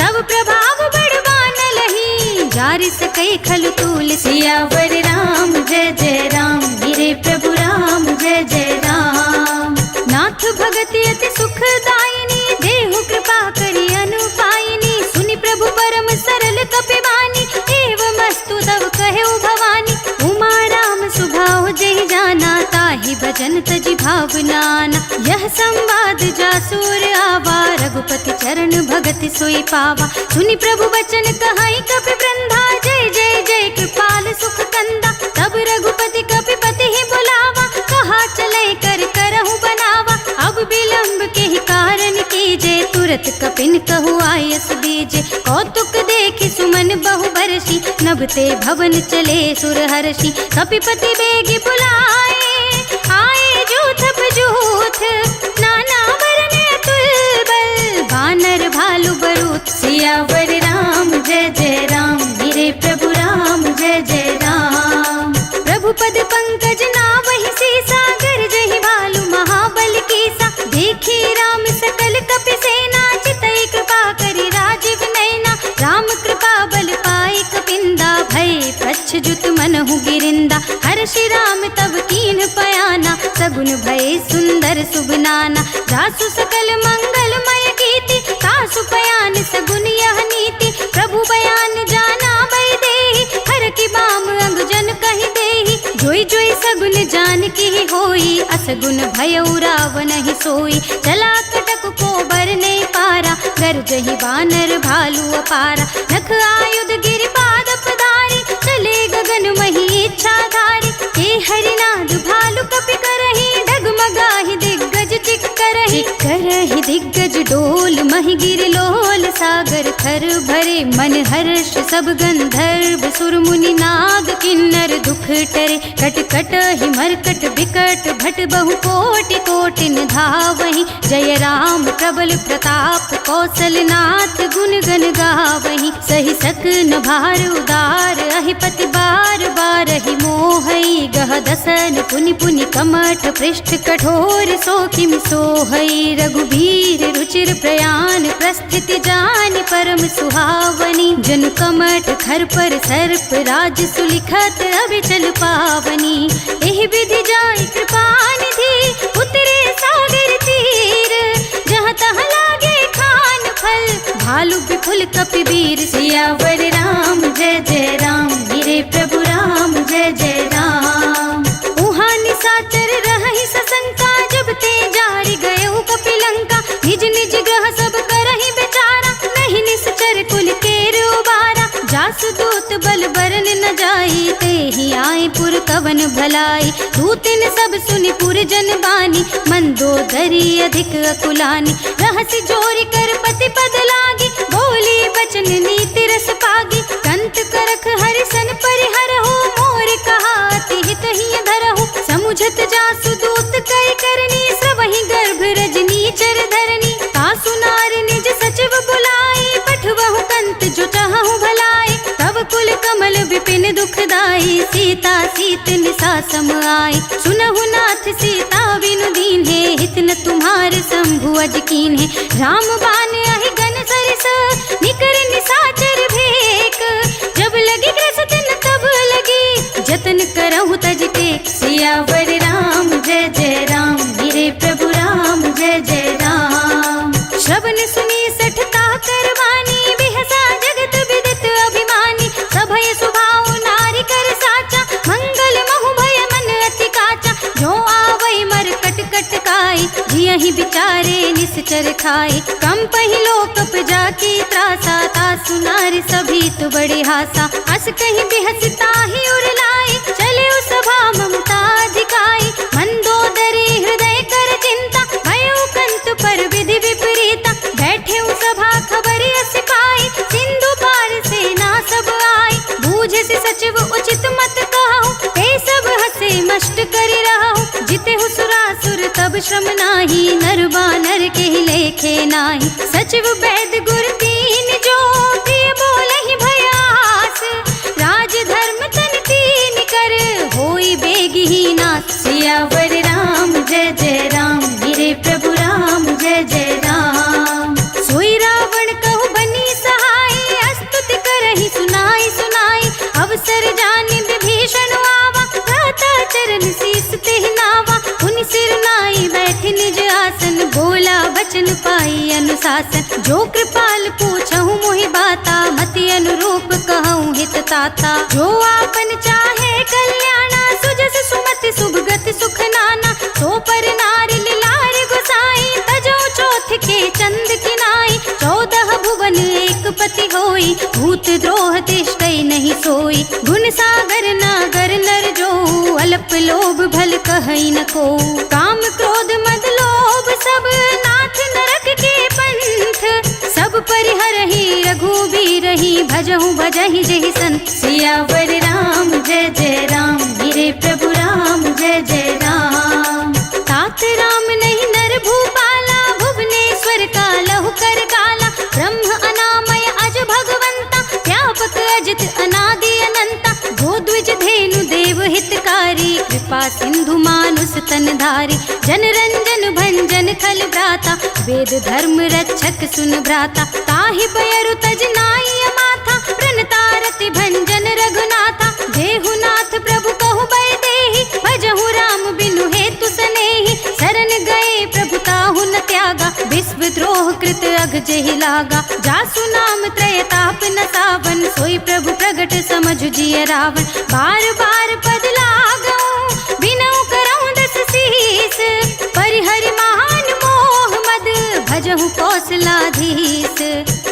तब प्रभाव बड़वान लही, जारि सकई खलु तूल। सियावर राम जय जय राम, मेरे प्रभु राम जय जय राम। नाथ भगति अति सुखदायिनी, देहु कृपा करि अनुपायिनी। सुनि प्रभु परम सरल कपिवानी, एवमस्तु तब कहेउ भवानी। उमा राम सुभाव जहि जाना, ताहि भजन तजि भावनाना। यह संवाद जासुर आवा, रघुपति चरण भगति सोई पावा। सुनि प्रभु वचन कहई कपि वृंदा, जय जय जय कृपाल सुख कंदा। तब रघुपति कपिपति ही बुलावा, कहा चले कर करहु बनावा। अब विलंब के ही कारण कीजे, तुरत कपिन कहु आयस बीजे। कौतुक देखि सुमन बहु बरसी, नभते भवन चले सुर हर्षि। कपिपति बेगी बुलाए, आए जूथ बजूथ। नाना वरन तुलबल, वानर भालु बरूथ। सियावर राम जय जय राम, मेरे प्रभु राम जय जय राम। प्रभु पद पंकज नावहि सीसा, गरजहि भालु महाबल कीसा। देखी राम सकल कपि सेना, चितई कृपा करि राजीव नैना। राम कृपा बल पाई कपिंदा, भय प्रच्छुत मनहु गिरिंदा। हर्षि राम तब कीन्ह पयाना, सगुन भय सुंदर शुभ नाना। जासु सकल मंगलमय कीर्ति, सासु पयान सगुन यह नीति, प्रभु बयान जाना वैदेही, हर की बाम अंग जन कहि देही, जोई जोई सगुन जान की होई, असगुन भयउ रावण ही सोई, चला कटक को बर नहीं पारा, गरजहि बानर भालू अपारा, नख आयुध गिरि पाद पधारी, चले गगन मही इच्छाधारी, हे हरिनाद भालु कपि करहि, डगमगाहि दिग्गज चिक करहि दिग्गज डोल, महि गिर लोल सागर थर भरे, मन हर्ष सब गंधर्व सुर मुनि नाग किन्नर दुख टरे, कट कट ही मरकट बिकट भट बहु कोटि कोटिन धावहि, जय राम प्रबल प्रताप कौशलनाथ गुण गण गावहि, सहि सकन भार उदार अहिपति बार बार ही मोहई, गह दसन पुनि पुनि कमठ पृष्ठ कठोर सोखिम सोहई, रघुबीर रुचिर प्रयाण प्रस्थिति जानि परम सुहावनी, जन कमठ खर पर सर्प राज सुलिखत अभिचल पावनी, एहि विधि जाय कृपा निधि उतरे सागर तीर, जहाँ तहाँ लागे खान फल भालु विपुल कपिवीर, सियावर राम जय जय राम, गिरे प्रभु राम जय जय राम, उहाँ निशाचर रहहि सशंका, जब ते जारि गयो कपिलंका, निज निज ग्रह सब करहि बेचारा, नहीं निश्चर कुल केर उबारा, जासु दूत बल बरन न जाई, ते ही आए पुर कवन भलाई, दूतिन सब सुनि पुर जन बानी, मंदोदरी अधिक अकुलानी, रहसि जोरि कर पति पद लागी, बोली बचन नीति रस पागी, कंत करख हरिसन परिहरहु, मोर कहा अति हित ही धरहु, समुझत जासु दूत कई करनी, स्रवहि गर्भ रजनी चर धरनी, तासु नार निज सचिव बुलाई, पठवहु कंत जो चाहु भलाई, तब कुल कमल विपिन दुखदाई, सीता सीत निसा सम आई, सुनहु नाथ सीता बिनु दीन्हे, हित न तुम्हार शंभु अज कीन्हे, राम बान आहि गन सरिस निकर निसाचर भेक, जब लगी ग्रस तिन तब लगी जतन करहु तज टेक, सियावर राम जय जय राम, गिरे प्रभु राम जय जय राम, श्रवण सुनी सठता करवानी, बिहसा जगत विदित अभिमानी, सभय सुभाव नारी कर साचा, मंगल महु भय मन अति काचा, जो आवै मर कट कट काई, जियहि बिचारे निश्चर खाई, कम पहिलो कप जाकी त्रासा, तासु नारी सभी तु बड़े हासा, अस कहीं बिहसता ही उरलाई, चले सभा ममता अधिकाई, मंदोदरी हृदय कर चिंता, भयो कंत पर विधि विपरीता, बैठे सभा खबर अस पाई, सिंधु पार सेना सब आई, बूझे से सचिव उचित मत कहु, ते सब हसे मष्ट करि रहु, जिते सुरासुर तब श्रम नाही, नर बानर के लेखे नाही, सचिव वैद गुर तीन जो, प्रिय बोलहि भयास, राज धर्म तन तीन कर, होई बेगहि नाथ, सियावर राम जय जय राम, गिरे प्रभु राम जय जय राम, सोई रावण कहु बनी सहाय, अस्तुति करहि सुनाई सुनाई, अवसर जानि विभीषण आवा, भ्राता चरण शीस तेहि नावा, पुनि सिर नाई बैठि निज आसन, बोला बचन पाई अनुशासन, जो कृपाल पूछहु मोहि बाता, मति अनुरूप कहूँ हित ताता, जो आपन चाहे कल्याणा, सुजस सुमति सुभगति सुख नाना, सो पर नारी लार गुसाई, तजो चौथ के चंद किनाई, 14 भुवन एक पति होई, भूत द्रोह तिष्ठै नहीं सोई, गुण सागर नागर नर जो, अल्प लोभ भल कहै न को, काम क्रोध मद लोभ सब नाथ नरक के पंथ, सब परिहरहि रघुबीरहि, भजहु भजहि जेहि संत, सियावर राम जय जय राम, गिरे प्रभु राम जय जय राम, तात राम नहीं नर भूपाला, भुवनेश्वर का लहु कर काला, ब्रह्म अनामय अज भगवंता, व्यापक अजित अनादि अनंता, गोद्विज धेनु देव हितकारी, कृपा सिंधु मानुस तन धारी, जन रंजन भंजन खल भ्राता, वेद धर्म रक्षक सुन भ्राता, ताहि बयरु तज नाई अमाथा, प्रणतारति भंजन रघुनाथा, देहुनाथ प्रभु कहु बैदेहि, भजहु राम बिनु हेतु सनेहि, शरण गए प्रभु ताहु न त्यागा, विश्व द्रोह कृत अघ जेहि लागा, जासु नाम त्रयताप न सावन, सोई प्रभु प्रगट समझु जिय रावण। बार बार पद लागऊं बिनऊ करऊं दस शीस, परिहरि महान मोह मद भजहु कौशलाधीश।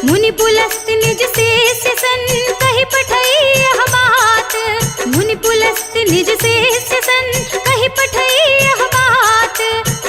मुनि पुलस्त निज शेष सन कहि पठई यह बात, मुनि पुलस्त निज शेष सन कहि पठई यह बात।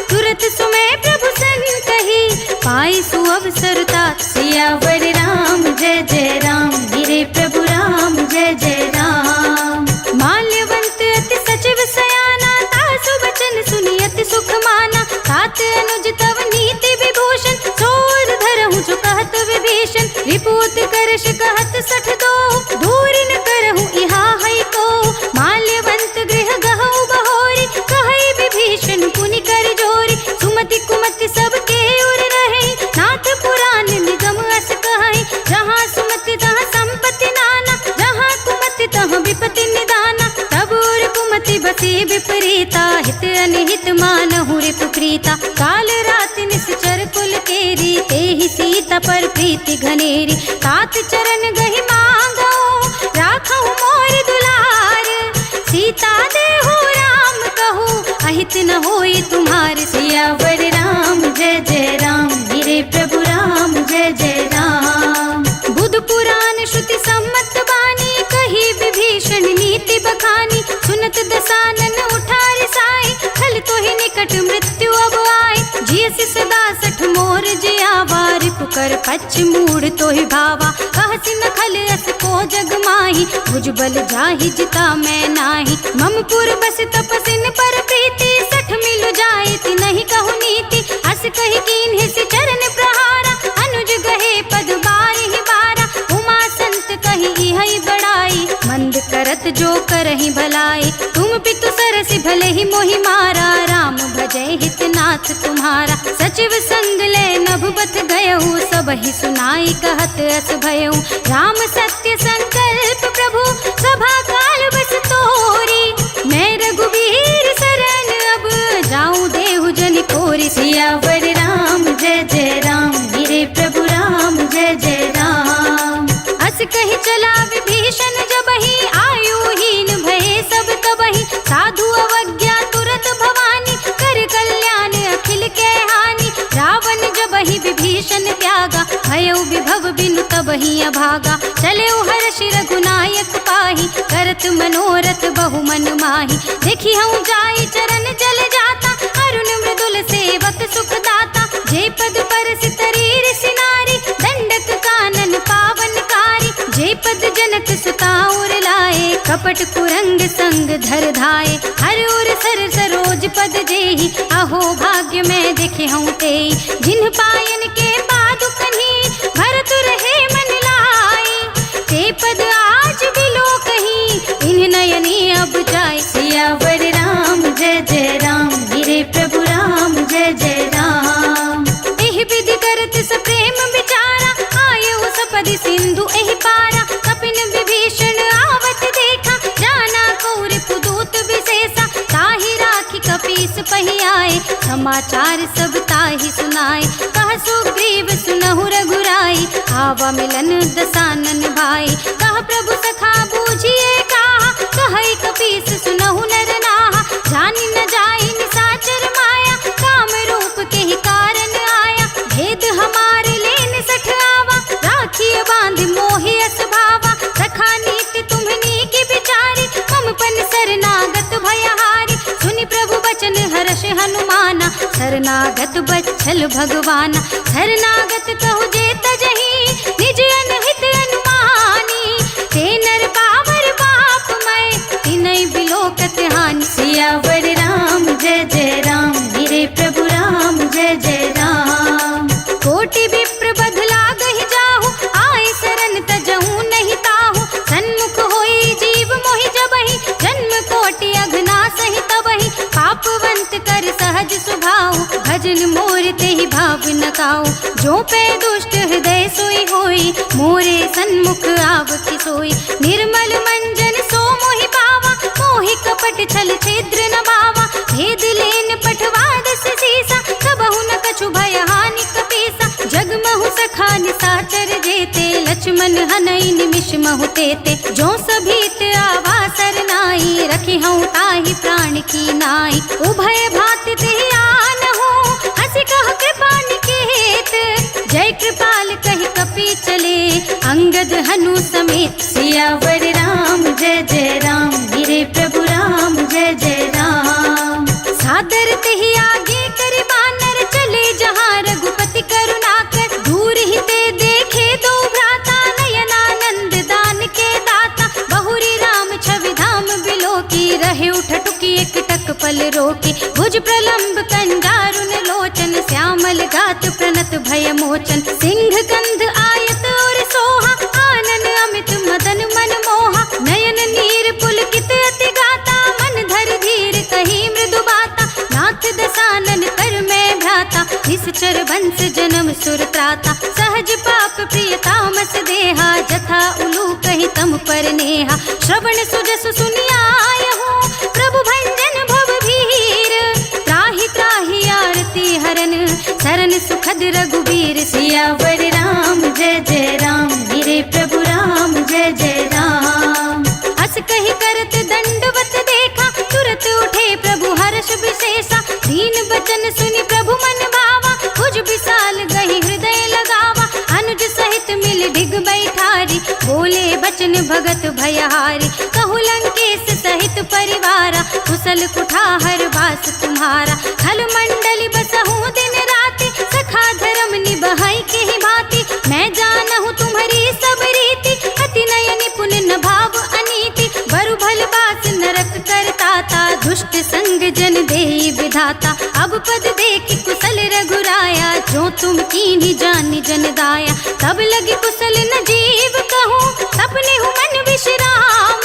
तुरत सुमय प्रभु सन कही पाई सुअवसर तात, सियावर राम जय जय राम, मेरे प्रभु राम जय जय राम। माल्यवंत अति सचिव सयाना, तासु बचन सुनि अति सुख माना। तात अनुज तव नीति विभूषण, सोर धरहु जो कहत विभीषण। रिपुत करश कहत सठ दो, दूर न करहु इहा है को। माल्यवंत गृह गहु बहोरी, कहई विभीषण पुनि कर जोरी। सुमति कुमति सबके उर रहे, नाथ पुराण निगम अस कहई। जहाँ सुमति तहाँ संपत्ति नाना, जहाँ कुमति तहाँ विपत्ति निदाना। तब उर कुमति बसी विपरीता, हित अनिहित मानहु रिपु प्रीता। काल रात निश्चर कुल केरी, तेहि सीता पर प्रीति घनेरी। तात चरण गहि मांगो, राखहु मोर दुलार। सीता देहु राम कहू, अहित न होई तुम्हार। सियावर राम जय जय राम, मेरे प्रभु राम जय जय राम। बुध पुराण श्रुति सम्मत बानी, कही विभीषण नीति बखानी। सुनत दसानन उठार साई, खल तो ही निकट मृत्यु अब आए। जियसि सदा सठ मोर जियावा, रिपु कर पछ मूढ़ तो ही भावा। कहसि न खल अस को जग माही, भुज बल जाहि जिता मैं नाही। मम पुर बस तपसिन पर प्रीति, सठ मिलु जायति नहीं कहु नीति। अस कहि कीन्हि सि चरण प्रहारा, अनुज गहे पद बारिहि बारा। उमा संत कहि इहै बड़ाई, मंद करत जो करहि भलाई। तुम पितु सरसि भले ही मोहि मारा, राम भजै हित नाथ तुम्हारा। सचिव संग ले नभुबत गयहु, सबहि सुनाई कहत अस भयहु। राम सत्य संकल्प प्रभु, सभा काल बस तोरी। मैं रघुबीर शरण अब, जाऊं देहु जनि कोरि। सियावर राम जय जय राम, मेरे प्रभु राम जय जय राम। अस कहि चला विभीषण जबहि, आयुहीन भये सब तबहि। साधु अवज्ञा तुरत भवानी, कर कल्याण अखिल के हानि। रावण जबहि विभीषण त्यागा, भयउ विभव बिनु तबहि अभागा। चलेउ हर्षि रघुनायक पाहि, करत मनोरथ बहु मन माहि। देखि हऊँ जाई चरण जल जाता, अरुण मृदुल सेवक सुख दाता। जे पद परसि तरीर सिनारी, दंडक कानन पावनकारी। जे पद जनक सुता उर लाए, कपट कुरंग संग धर धाये। हर उर सर सरोज पद जेहि, अहो भाग्य में देखे हूँ तेई। जिन्ह पायन के पादु कन्ही, भरत रहे मन लाई। ते पद आज बिलो कहीं, इन्ह नयनी अब जाय। सियावर राम जय जय राम, मेरे प्रभु राम जय जय राम। एहि विधि करत स प्रेम विचारा, आयु सपदि सिंधु एहि पारा। कपिन विभीषण आवत देखा, जाना कौर पुदूत विशेषा। ताहि राखी कपीस पहि आए, समाचार सब ताहि सुनाए। कह सुग्रीव सुनहु रघुराई, आवा मिलन दसानन भाई। कह प्रभु सखा बूझिए कहा, कहई कपीस सुनहु नर नाहा। जानि न जाई निसाचर माया, काम रूप के ही कारण आया। भेद हमारे लेन सठ आवा, राखिय बांध मोहि अस भावा। सखा नीति तुम्हनी की बिचारी, मम पन शरणागत भयहारी। सुनि प्रभु बचन हर्ष हनुमाना, शरणागत बच्छल भगवाना। शरणागत कहु जे तजहि, निज अनहित अनुमानी। ते नर पावर बाप मैं, तिनै बिलोकत हानि। सियावर राम जय जय राम, मेरे प्रभु राम जय जय राम। कोटि विप्र बध लागहि जाहु, आए शरण तजहु नहीं ताहु। सन्मुख होई जीव मोहि जबहि, जन्म कोटि अघना सहि तबहि। पापवंत कर सहज स्वभाव, भजन मोर तेहि भाव न काऊ। जो पे दुष्ट हृदय सोई होई, मोरे सन्मुख आव की सोई। निर्मल मंजन सो मोहि पावा, मोहि कपट छल छिद्र न बावा। भेद लेन पठवा दस सीसा, सबहु न कछु भय हानि कपीसा। जग महु सखा निशाचर जेते, लक्ष्मण हनई निमिष महु तेते। जो सभीत आवासर नाई, रखी हूँ ताहि प्राण की नाई। उभय भात ते आन हो, हंसी कह कृपा निकेत। जय कृपाल कहि कपि चले, अंगद हनु समेत। सियावर राम जय जय राम, मेरे प्रभु राम जय जय राम। सादर तेहि आगे करि बानर, चले जहाँ रघुपति करुणाकर। दूर ही ते देखे दो भ्राता, नयनानंद दान के दाता। बहुरी राम छवि धाम बिलोकी, रहे उठटुकी एक टक पल रोकी। भुज प्रलंब कंजारुन लोचन, श्यामल गात प्रणत भय मोचन। सिंह कंध आयत और सोहा, आनन अमित मदन मन मोहा। नयन नीर पुलकित अति गाता, मन धर धीर कही मृदु बाता। नाथ दसानन कर में भ्राता, निश्चर बंस जन्म सुर त्राता। सहज पाप प्रिय तामस देहा, जथा उलू कहि तम पर नेहा। श्रवण सुजस सुनियाय हो, प्रभु भंजन भव भीर। त्राहि त्राहि आरती हरन, सरन सुखद रघुबीर। सियावर राम जय जय राम, मेरे प्रभु राम जय जय राम। हस कहि करत दंडवत देखा, तुरत उठे प्रभु हर्ष विशेषा। दीन बचन सुनि प्रभु मन भावा, भुज विशाल गहि हृदय लगावा। अनुज सहित मिल डिग बैठारी, बोले बचन भगत भयहारी। कहु लंकेश सहित परिवारा, कुशल कुठाहर वास तुम्हारा। खल मंडली बसहु दिन राति, सखा धर्म निबहाई के ही भांति। मैं जानहु तुम्हारी सब रीति, अति नय निपुण न भाव अनीति। बरु भल बास नरक करताता, दुष्ट संग जन देहि विधाता। अब पद देखि कुशल रघुराया, जो तुम कीन्ही जानि जन दाया। तब लगी कुशल न जीव कहूँ, सपने हूँ मन विश्राम।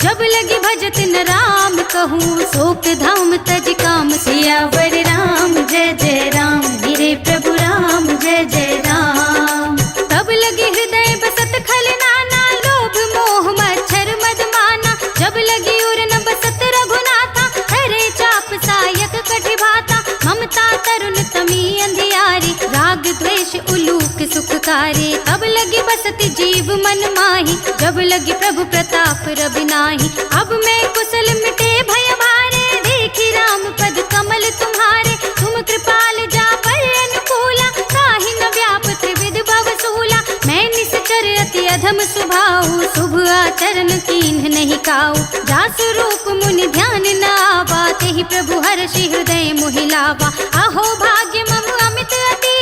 जब लगी भजत न राम कहूँ, शोक धाम तज काम। सियावर राम जय जय राम, मेरे प्रभु राम जय जय राम। तब लगी हृदय बसत खल नाना, लोभ मोह मच्छर मद माना। जब लगी उर न बसत रघुनाथा, हरे चाप सायक कठि भाता। ममता तरुण तमी अंधियारी, राग द्वेष उलूक सुखकारी। तब लगी बसती जीव मन माही, जब लगी प्रभु प्रताप रवि नाही। अब मैं कुशल मिटे भय भारे, देखी राम पद कमल तुम्हारे। तुम कृपाल जा पर अनुकूला, ताहि न व्याप त्रिविध भव सूला। मैं निश्चर अति अधम सुभाऊ, शुभ आचरण कीन्ह नहीं काऊ। जासु रूप मुनि ध्यान न आवा, तेहि प्रभु हर्षि हृदय मोहिलावा। अहो भाग्य मम अमित अति,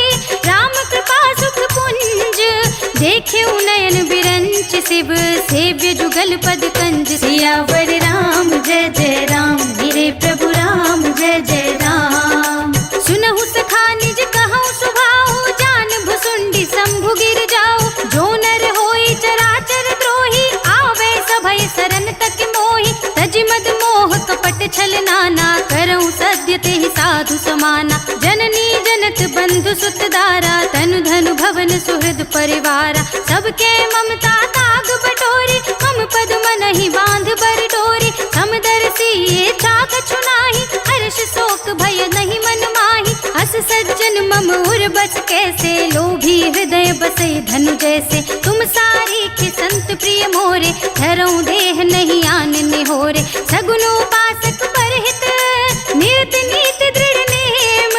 राम कृपा सुख पुंज। देखे नयन बिरंच शिव, सेव्य जुगल पद कंज। सियावर राम जय जय राम, मेरे प्रभु राम जय जय राम। सुनहु सखा निज कहूँ सुभाऊ, जान भुसुंडी शंभु गिर जाऊ। जो नर होई चराचर द्रोही, आवे सभय सरन तक मोहि। तज मद मोह कपट छल नाना, करऊँ सद्य तेहि साधु समाना। जननी जनक बंधु सुत दारा, तनु धनु भवन सुहृद परिवारा। सबके ममता ताग बटोरी, मम पद मनहि बांध बर डोरी। समदर्शी ये चाक छुनाही, हर्ष शोक भय नहीं मन माही। हस सज्जन मम उर बस कैसे, लोभी हृदय बसे धनु जैसे। तुम सारी के संत प्रिय मोरे, धरऊँ देह नहीं आन निहोरे। सगुन उपासक परहित, नियत नीत दृढ़ नेम।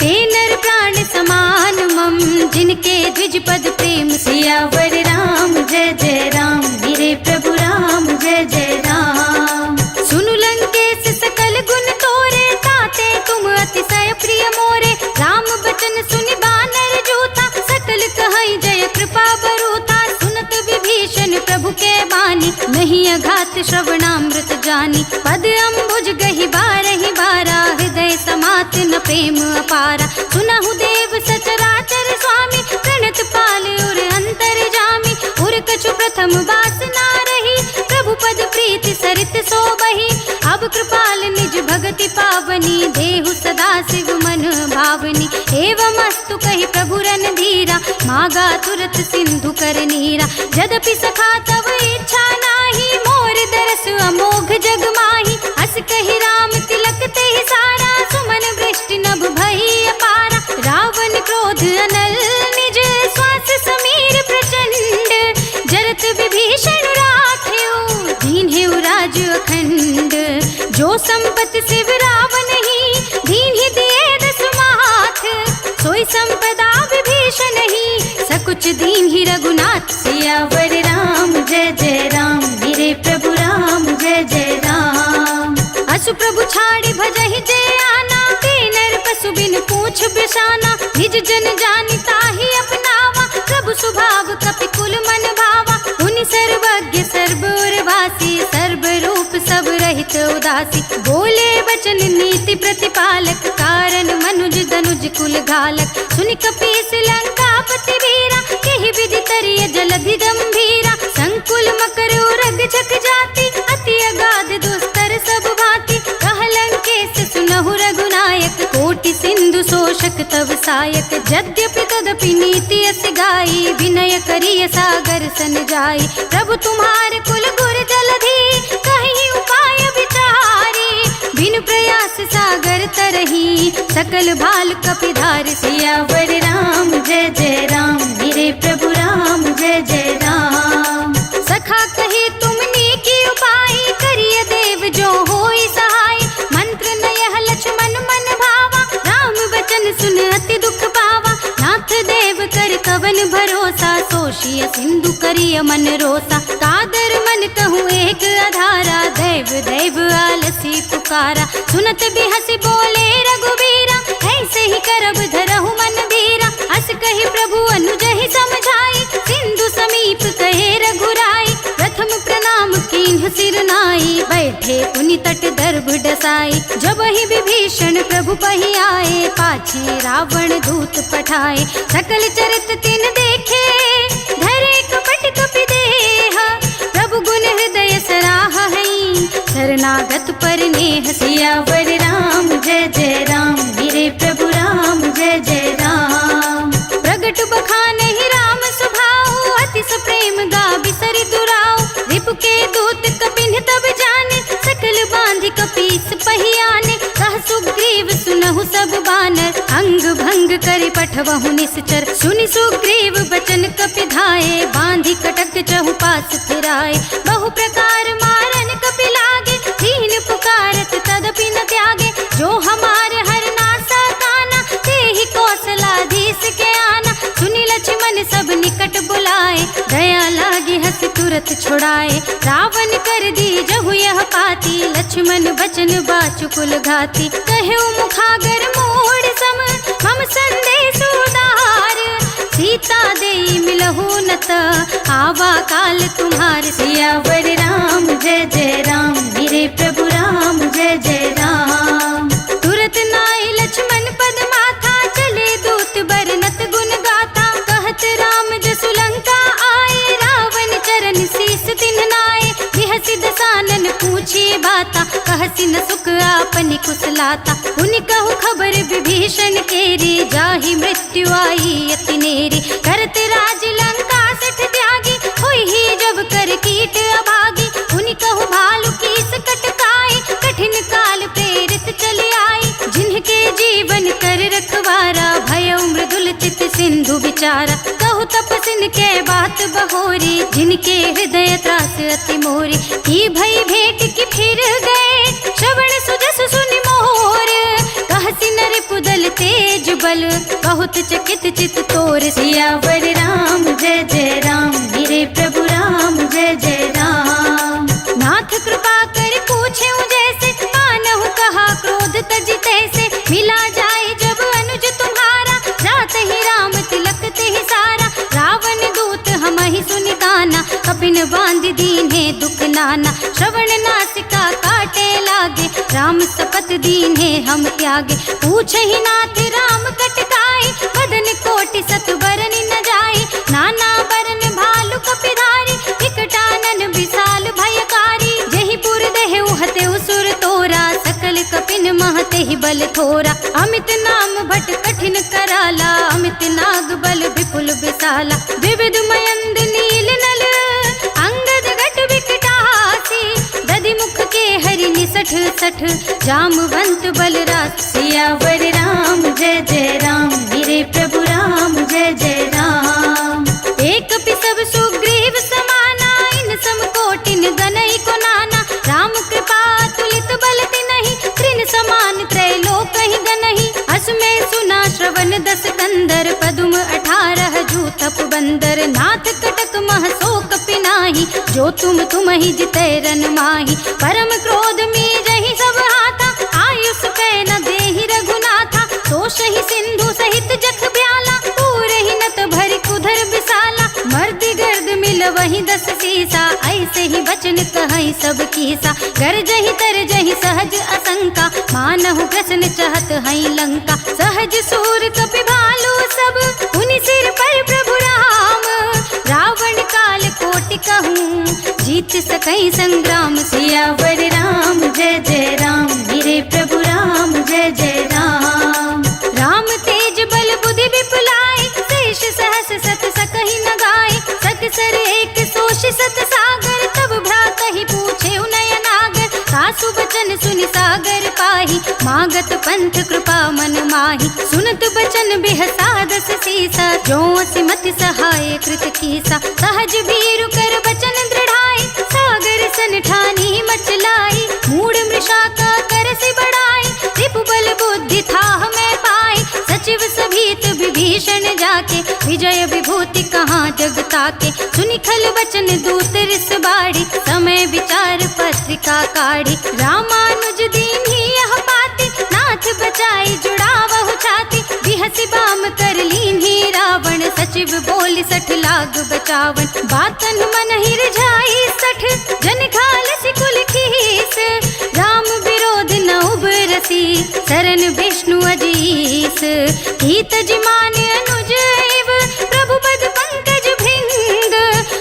ते नर प्राण समान मम, जिनके द्विज पद प्रेम। सियावर राम जय जय राम, मेरे प्रभु राम जय जय राम। सुनु लंकेश सकल गुण तोरे, ताते तुम अतिशय प्रिय मोरे। राम बचन सुनि बानर जूथा, सकल कहई जय कृपा बरूथा। सुनत विभीषण प्रभु के बानी, नहीं अघात श्रवणामृत जानी। पद अम्बुज गहि बारहि बारा, हृदय समात न प्रेम अपारा। सुनहु देव सचराचर स्वामी, प्रणत पाल उर अंतर जामी। उर कछु प्रथम वासना रही, प्रभु पद प्रीति सरित सोबही। अब कृपाल निज भगति पावनी, देहु सदा शिव मन भावनी। एवं अस्तु कहि प्रभु रन धीरा, मागा तुरत सिंधु कर नीरा। यद्यपि सखा तव इच्छा नाही, मोर दरस अमोघ जग माही। हस कहि राम तिलक तेहि सारा, सुमन वृष्टि नभ भई अपारा। रावण क्रोध अनल निज कुछ बिसाना, निज जन जानि ताहि अपनावा। प्रभु स्वभाव कपि कुल मन भावा, मुनि सर्वज्ञ सर्व उर्वासी। सर्व रूप सब रहित उदासी, बोले वचन नीति प्रतिपालक। कारण मनुज दनुज कुल घालक, सुनि कपीस लंकापति वीरा। केहि विधि तरिय जलधि गंभीरा, संकुल मकर उरग झक जाति। अति अगाध दुस्तर सब भांति, कहलंकेश सुनहु रघुनायक। कोटि सिंधु शोषक तव सायक, यद्यपि तदपि नीति अस गाई। विनय करिय सागर सन जाई, प्रभु तुम्हारे कुल गुर जलधि। कहीं उपाय विचारी, बिन प्रयास सागर तरही। सकल भाल कपिधार, सियावर राम जय जय राम। मेरे प्रभु राम जय जय राम। सखा कही तुमने की उपाय, करिय देव जो होई सहाय। मंत्र न यह लक्ष्मण मन भावा, राम वचन सुन अति दुख पावा। नाथ देव कर कवन भरोसा, सोशिय सिंधु करिय मन रोसा। कादर मन कहूँ एक आधारा, दैव दैव आलसी पुकारा। सुनत भी हंसी बोले रघुबीरा, ऐसे ही करब धरहु मन बीरा। हस कही प्रभु अनुजहि समझाई, सिंधु समीप कहे रघुराई। प्रथम प्रणाम कीन्ह सिर नाई, बैठे पुनि तट दर्भ डसाई। जब ही विभीषण प्रभु पहि आए, पाछे रावण दूत पठाए। सकल चरित तिन देखे, धरे कपट कपि देहा। प्रभु गुण हृदय सराह हई, शरणागत पर नेह। सियावर राम जय जय राम, मेरे प्रभु राम जय जय राम। प्रगट बखानहि राम सुभाऊ, अति सप्रेम गा बिसरि दुराऊ। रिपु के दूत कपिन तब जाने, सकल बांधि कपीस पहि आने। कह सुग्रीव सुनहु सब बानर, अंग भंग करि पठवहु निश्चर। सुनि सुग्रीव बचन कपि धाये, बांधि कटक चहु पास फिराए। बहु प्रकार मारन कपि लागे, दीन पुकारत तदपि न त्यागे। जो हमारे हर नासा काना, तेहि कौशलाधीश के आना। सुनि लक्ष्मण सब निकट बुलाए, दया लागी हंस तुरत छुड़ाए। रावण कर दी जहु यह पाती, लक्ष्मण बचन बाचुकुल घाती। कहे मुखागर मोड़ सम, मम संदेश उदार। सीता देई मिलहु नत, आवा काल तुम्हार। सियावर राम जय जय राम, मेरे प्रभु राम जय जय राम। तुरत नाई लक्ष्मण पद माथा, चले दूत बरनत गुण गाथा। कहत राम जसु लंका आए, रावण चरण शीस तिन्ह नाए। बिहसि दसानन पूछी बाता, कहसि न सुख आपनि कुशलाता। उनि कहु खबर विभीषण केरी, जाहि मृत्यु आई अति नेरी। करत राज लंका सठ त्यागी, होई ही जब कर कीट अभागी। उनि कहु भालु कीस कटकाई, कठिन काल प्रेरित चली आई। जिनके जीवन कर रखवारा, भय मृदुल चित सिंधु विचारा। कहु तपसिन के बात बहोरी, जिनके हृदय त्रास अति मोरी। की भई भेंट की फिर गए, श्रवण सुजस सुनि मोर। कहसि नर पुदल तेज बल, बहुत चकित चित तोर। सियावर राम जय जय राम, मेरे प्रभु राम जय जय राम। नाथ कृपा कर पूछे जैसे, मानहु कहा क्रोध तज तैसे। मिला जाए जब अनुज तुम्हारा, जात ही राम तिलक तेहि सारा। रावण दूत हमहि सुनि काना, कपिन बांधि दीन्हे दुख नाना। श्रवण नासिका काटे लागे, राम सपत दीन्हे हम त्यागे। पूछहि नाथ राम कटकाई, बदन कोटि सत बरन न जाई। नाना बरन भालु कपिधारी, विकटानन विशाल भयकारी। जहि पुर देहु हतेउ सुर तोरा, सकल कपिन महते बल थोरा। अमित नाम भट कठिन कराला, अमित नाग बल विपुल विशाला। विविध मयंद नील नल, अंगद घट विकटासी। दधि मुख के हरि निसठ सठ, जामवंत बलराज। सियावर राम जय जय राम, मेरे प्रभु राम जय जय राम। एक पिसब सुग्रीव समाना, इन सम कोटिन गनई को नाना। राम कृपा तुलित बल तिनहि, त्रिन समान त्रैलोक ही गनहि। अस में सुना श्रवण दस कंदर, पदुम 18 जूतप बंदर। नाथ कटक मह शोक पिनाहि, जो तुम ही जितै रन माहि। परम क्रोध में जहि सब हाथा, आयुष कै न देहि रघुनाथा। तो शही सिंधु सहित जख ब्याला, पूरे ही नत भरी कुधर बिसाला। मर्द गर्द मिल वही 10 सीसा, ऐसे ही बचन कहई सब कीसा। गरजहि तरजहि सहज असंका, मानहु प्रश्न चहत हई लंका। सहज सूर कपि भालू सब, उनि सिर पर प्रभु राम। रावण काल कोटि कहूँ, जीत सकई संग्राम। सियावर राम जय जय राम, मेरे प्रभु राम जय जय राम। राम तेज बल बुद्धि विपुलाई, शेष सहस सत सकहि न गाय। सकसर एक सोष सत सागर, तब भ्रातहि पूछे नयन आगर। सासु बचन सुनि सागर पाही, मागत पंथ कृपा मन माही। सुनत बचन बिहसा 10 सीसा, जो सिमति सहाय कृत कीसा। सहज भीरु कर बचन दृढ़ाई, सागर सन ठानी मचलाई। मूढ़ मृषा का कर से बढ़ाई, रिपु बल बुद्धि थाह में पाई। सचिव सभीत विभीषण जाके, विजय विभूति कहाँ जग ताके। सुनि खल बचन दूत रिस बाड़ी, समय विचार पत्रिका काढ़ी। रामानुज दीन्ही यह पाती, नाथ बचाई जुड़ावहु छाती। बिहसि बाम कर लीन्ही रावण, सचिव बोल 60 लाग बचावन। बातन मन ही रिझाई 60, जन खालसि कुल कीस। राम विरोध न उबरसी, शरण विष्णु अजीस। हित जिमान अनुज एव, प्रभु पद पंकज भृंग।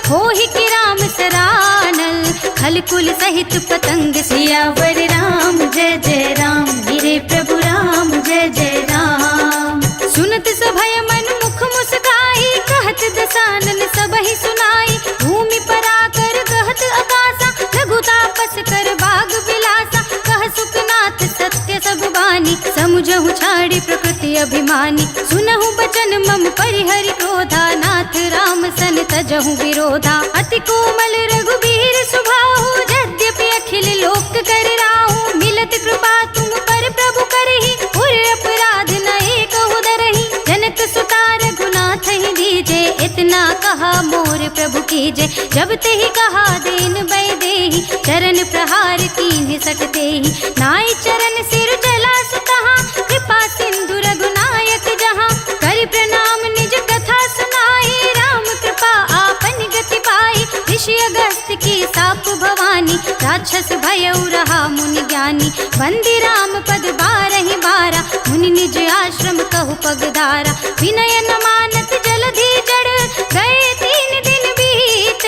होहि कि राम सरानल, खल कुल सहित पतंग। सियावर राम जय जय राम, मेरे प्रभु राम जय जय राम। सुनत सभय मन मुख मुस्काई, कहत दसानन सबहि सुनाई। भूमि पराकर गहत आकाशा, रघु तापस कर बाग बिलासा। कह सुखनाथ सत्य सब बानी, समुझहु छाड़ी प्रकृति अभिमानी। सुनहु बचन मम परिहरि क्रोधा, नाथ राम सन तजहु विरोधा। अति कोमल रघुबीर सुभाहु, यद्यपि अखिल लोक कर राहु। मिलत कृपा तुम पर प्रभु करहि, उर अपराध न एकहु धरहि। जनक सुता रघुनाथ ही दीजे, इतना कहा मोर प्रभु कीजे। जब तेहि कहा देन बै देहि, चरण प्रहार कीन्हि सट देहि। नाई चरण सिर चला सुतहाँ, कृपा सिंधु रघुनायक जहाँ। करि प्रणाम निज कथा सुनाई, राम कृपा आपन गति पाई। ऋषि अगस्त की साप भवानी, राक्षस भयउ रहा मुनि ज्ञानी। बंदी राम पद 12 बारा, मुनि निज आश्रम कहु पगधारा। विनय न मानत जलधि जड़, गए 3 दिन बीत।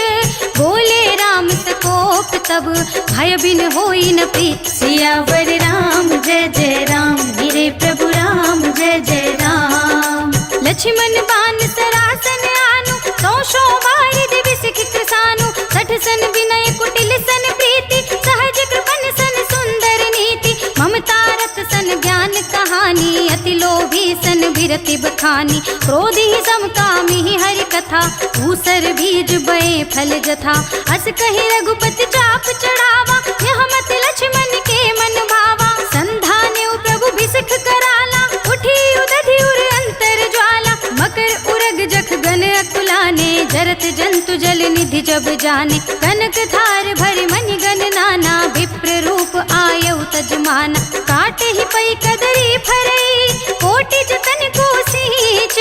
बोले राम सकोप तब, भय बिन होई न प्रीत। सियावर राम जय जय राम, मेरे प्रभु राम जय जय राम। लक्ष्मण बान सरासन आनु, 100 शोभा दिवि सिख कृसानु। 60 सन विनय कुटिल सन प्रीति, सहज कृपन सन सुंदर नीति। ममता रस सन ज्ञान कहानी, अति लोभी सन विरति बखानी। क्रोधी समकामी हरि कथा, ऊसर बीज बए फल जथा। अस कहि रघुपति चाप चढ़ावा, यह मत लक्ष्मण के मन भावा। संधान्यु प्रभु बिसख कराला, उठी उदधि उर अंतर ज्वाला। मकर उरग जख गन अकुलाने, जरत जंतु जल निधि जब जाने। कनक थार भरि मनि गन नाना, विप्र रूप आयउ तजमाना। काटे ही पई कदरी फरई, कोटि जतन को सींच।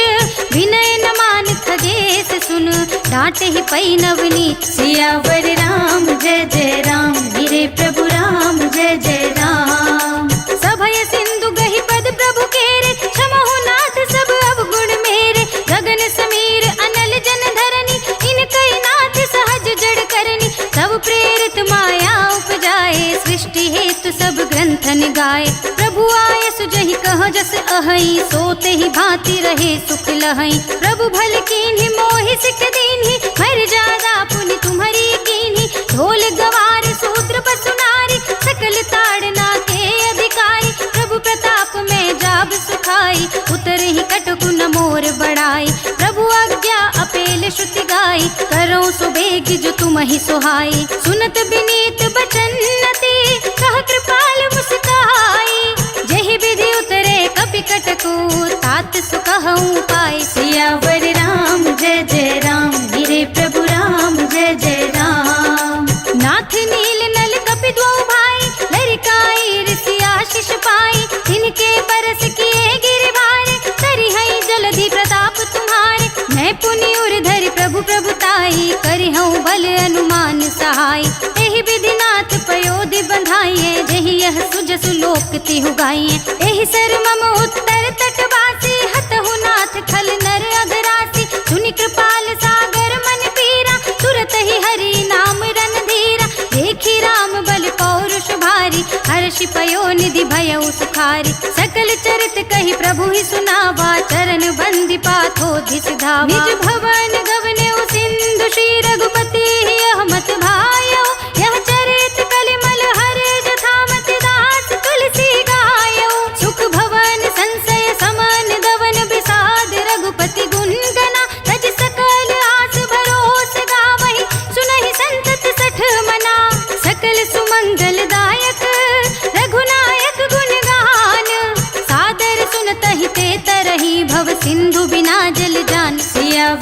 विनय न मान खगेश सुन, डांटे ही पई नवनीत। सियावर राम जय जय राम, मेरे प्रभु राम जय जय राम। सभय सिंधु गहि पद प्रभु केरे, क्षमहु नाथ सब अवगुण मेरे। गगन समीर अनल जन धरनी, इनकई नाथ सहज जड़ करनी। सब प्रेरित माया उपजाए, सृष्टि हेतु सब ग्रंथन गाए। प्रभु आय सुजहि कह जस अहई, सोते ही भांति रहे सुख लहई। प्रभु भल कीन्हि मोहि सिख दीन्हि, मर्यादा पुनि तुम्हरी कीन्हि। ढोल गवार सूत्र पसु नारी, सकल ताड़ना के अधिकारी। प्रभु प्रताप में जाब सुखाई, उतरे ही कटकु न मोर बढ़ाई। प्रभु आज्ञा अपेल श्रुति गाई, करो सुबेग जो तुम ही सुहाई। सुनत विनीत बचन नति, कह कृपाल मुस्काई। जहि विधि उतरे कपि कटकु, तात सुकहउँ पाई। सियावर राम जय जय राम, मेरे प्रभु राम जय जय राम। नाथ नील नल कपि द्वौ भाई, लरिकाई ऋषि आशीष पाई। तिनके बरस किए गिर भाई, कहाई। एहि विधिनाथ पयोधि बंधाइए, जेहि यह सुजसु लोक तिहु गाइए। एहि सर मम उत्तर तटवासी, हतहु नाथ खल नर अघरासी। सुनि कृपाल सागर मन पीरा, तुरत ही हरि नाम रणधीरा। देखी राम बल पौरुष भारी, हर्षि पयो निधि भयउ सुखारी। सकल चरित कहि प्रभु ही सुनावा, चरण बंदी पाथोधि सिधावा। निज भवन गवनेउ सिंधु श्री रघुपति, यह मत भायो। यह चरित कलिमल हरे, जथामति दास तुलसी गायो। सुख भवन संशय समन, दवन विषाद रघुपति गुण गना। तज सकल आस भरोस गावहि, सुनहि संतत सठ मना। सकल सुमंगल दायक रघुनायक गुण गान, सादर सुनतहि ते तरहि भव सिंधु बिना जल जान। सिया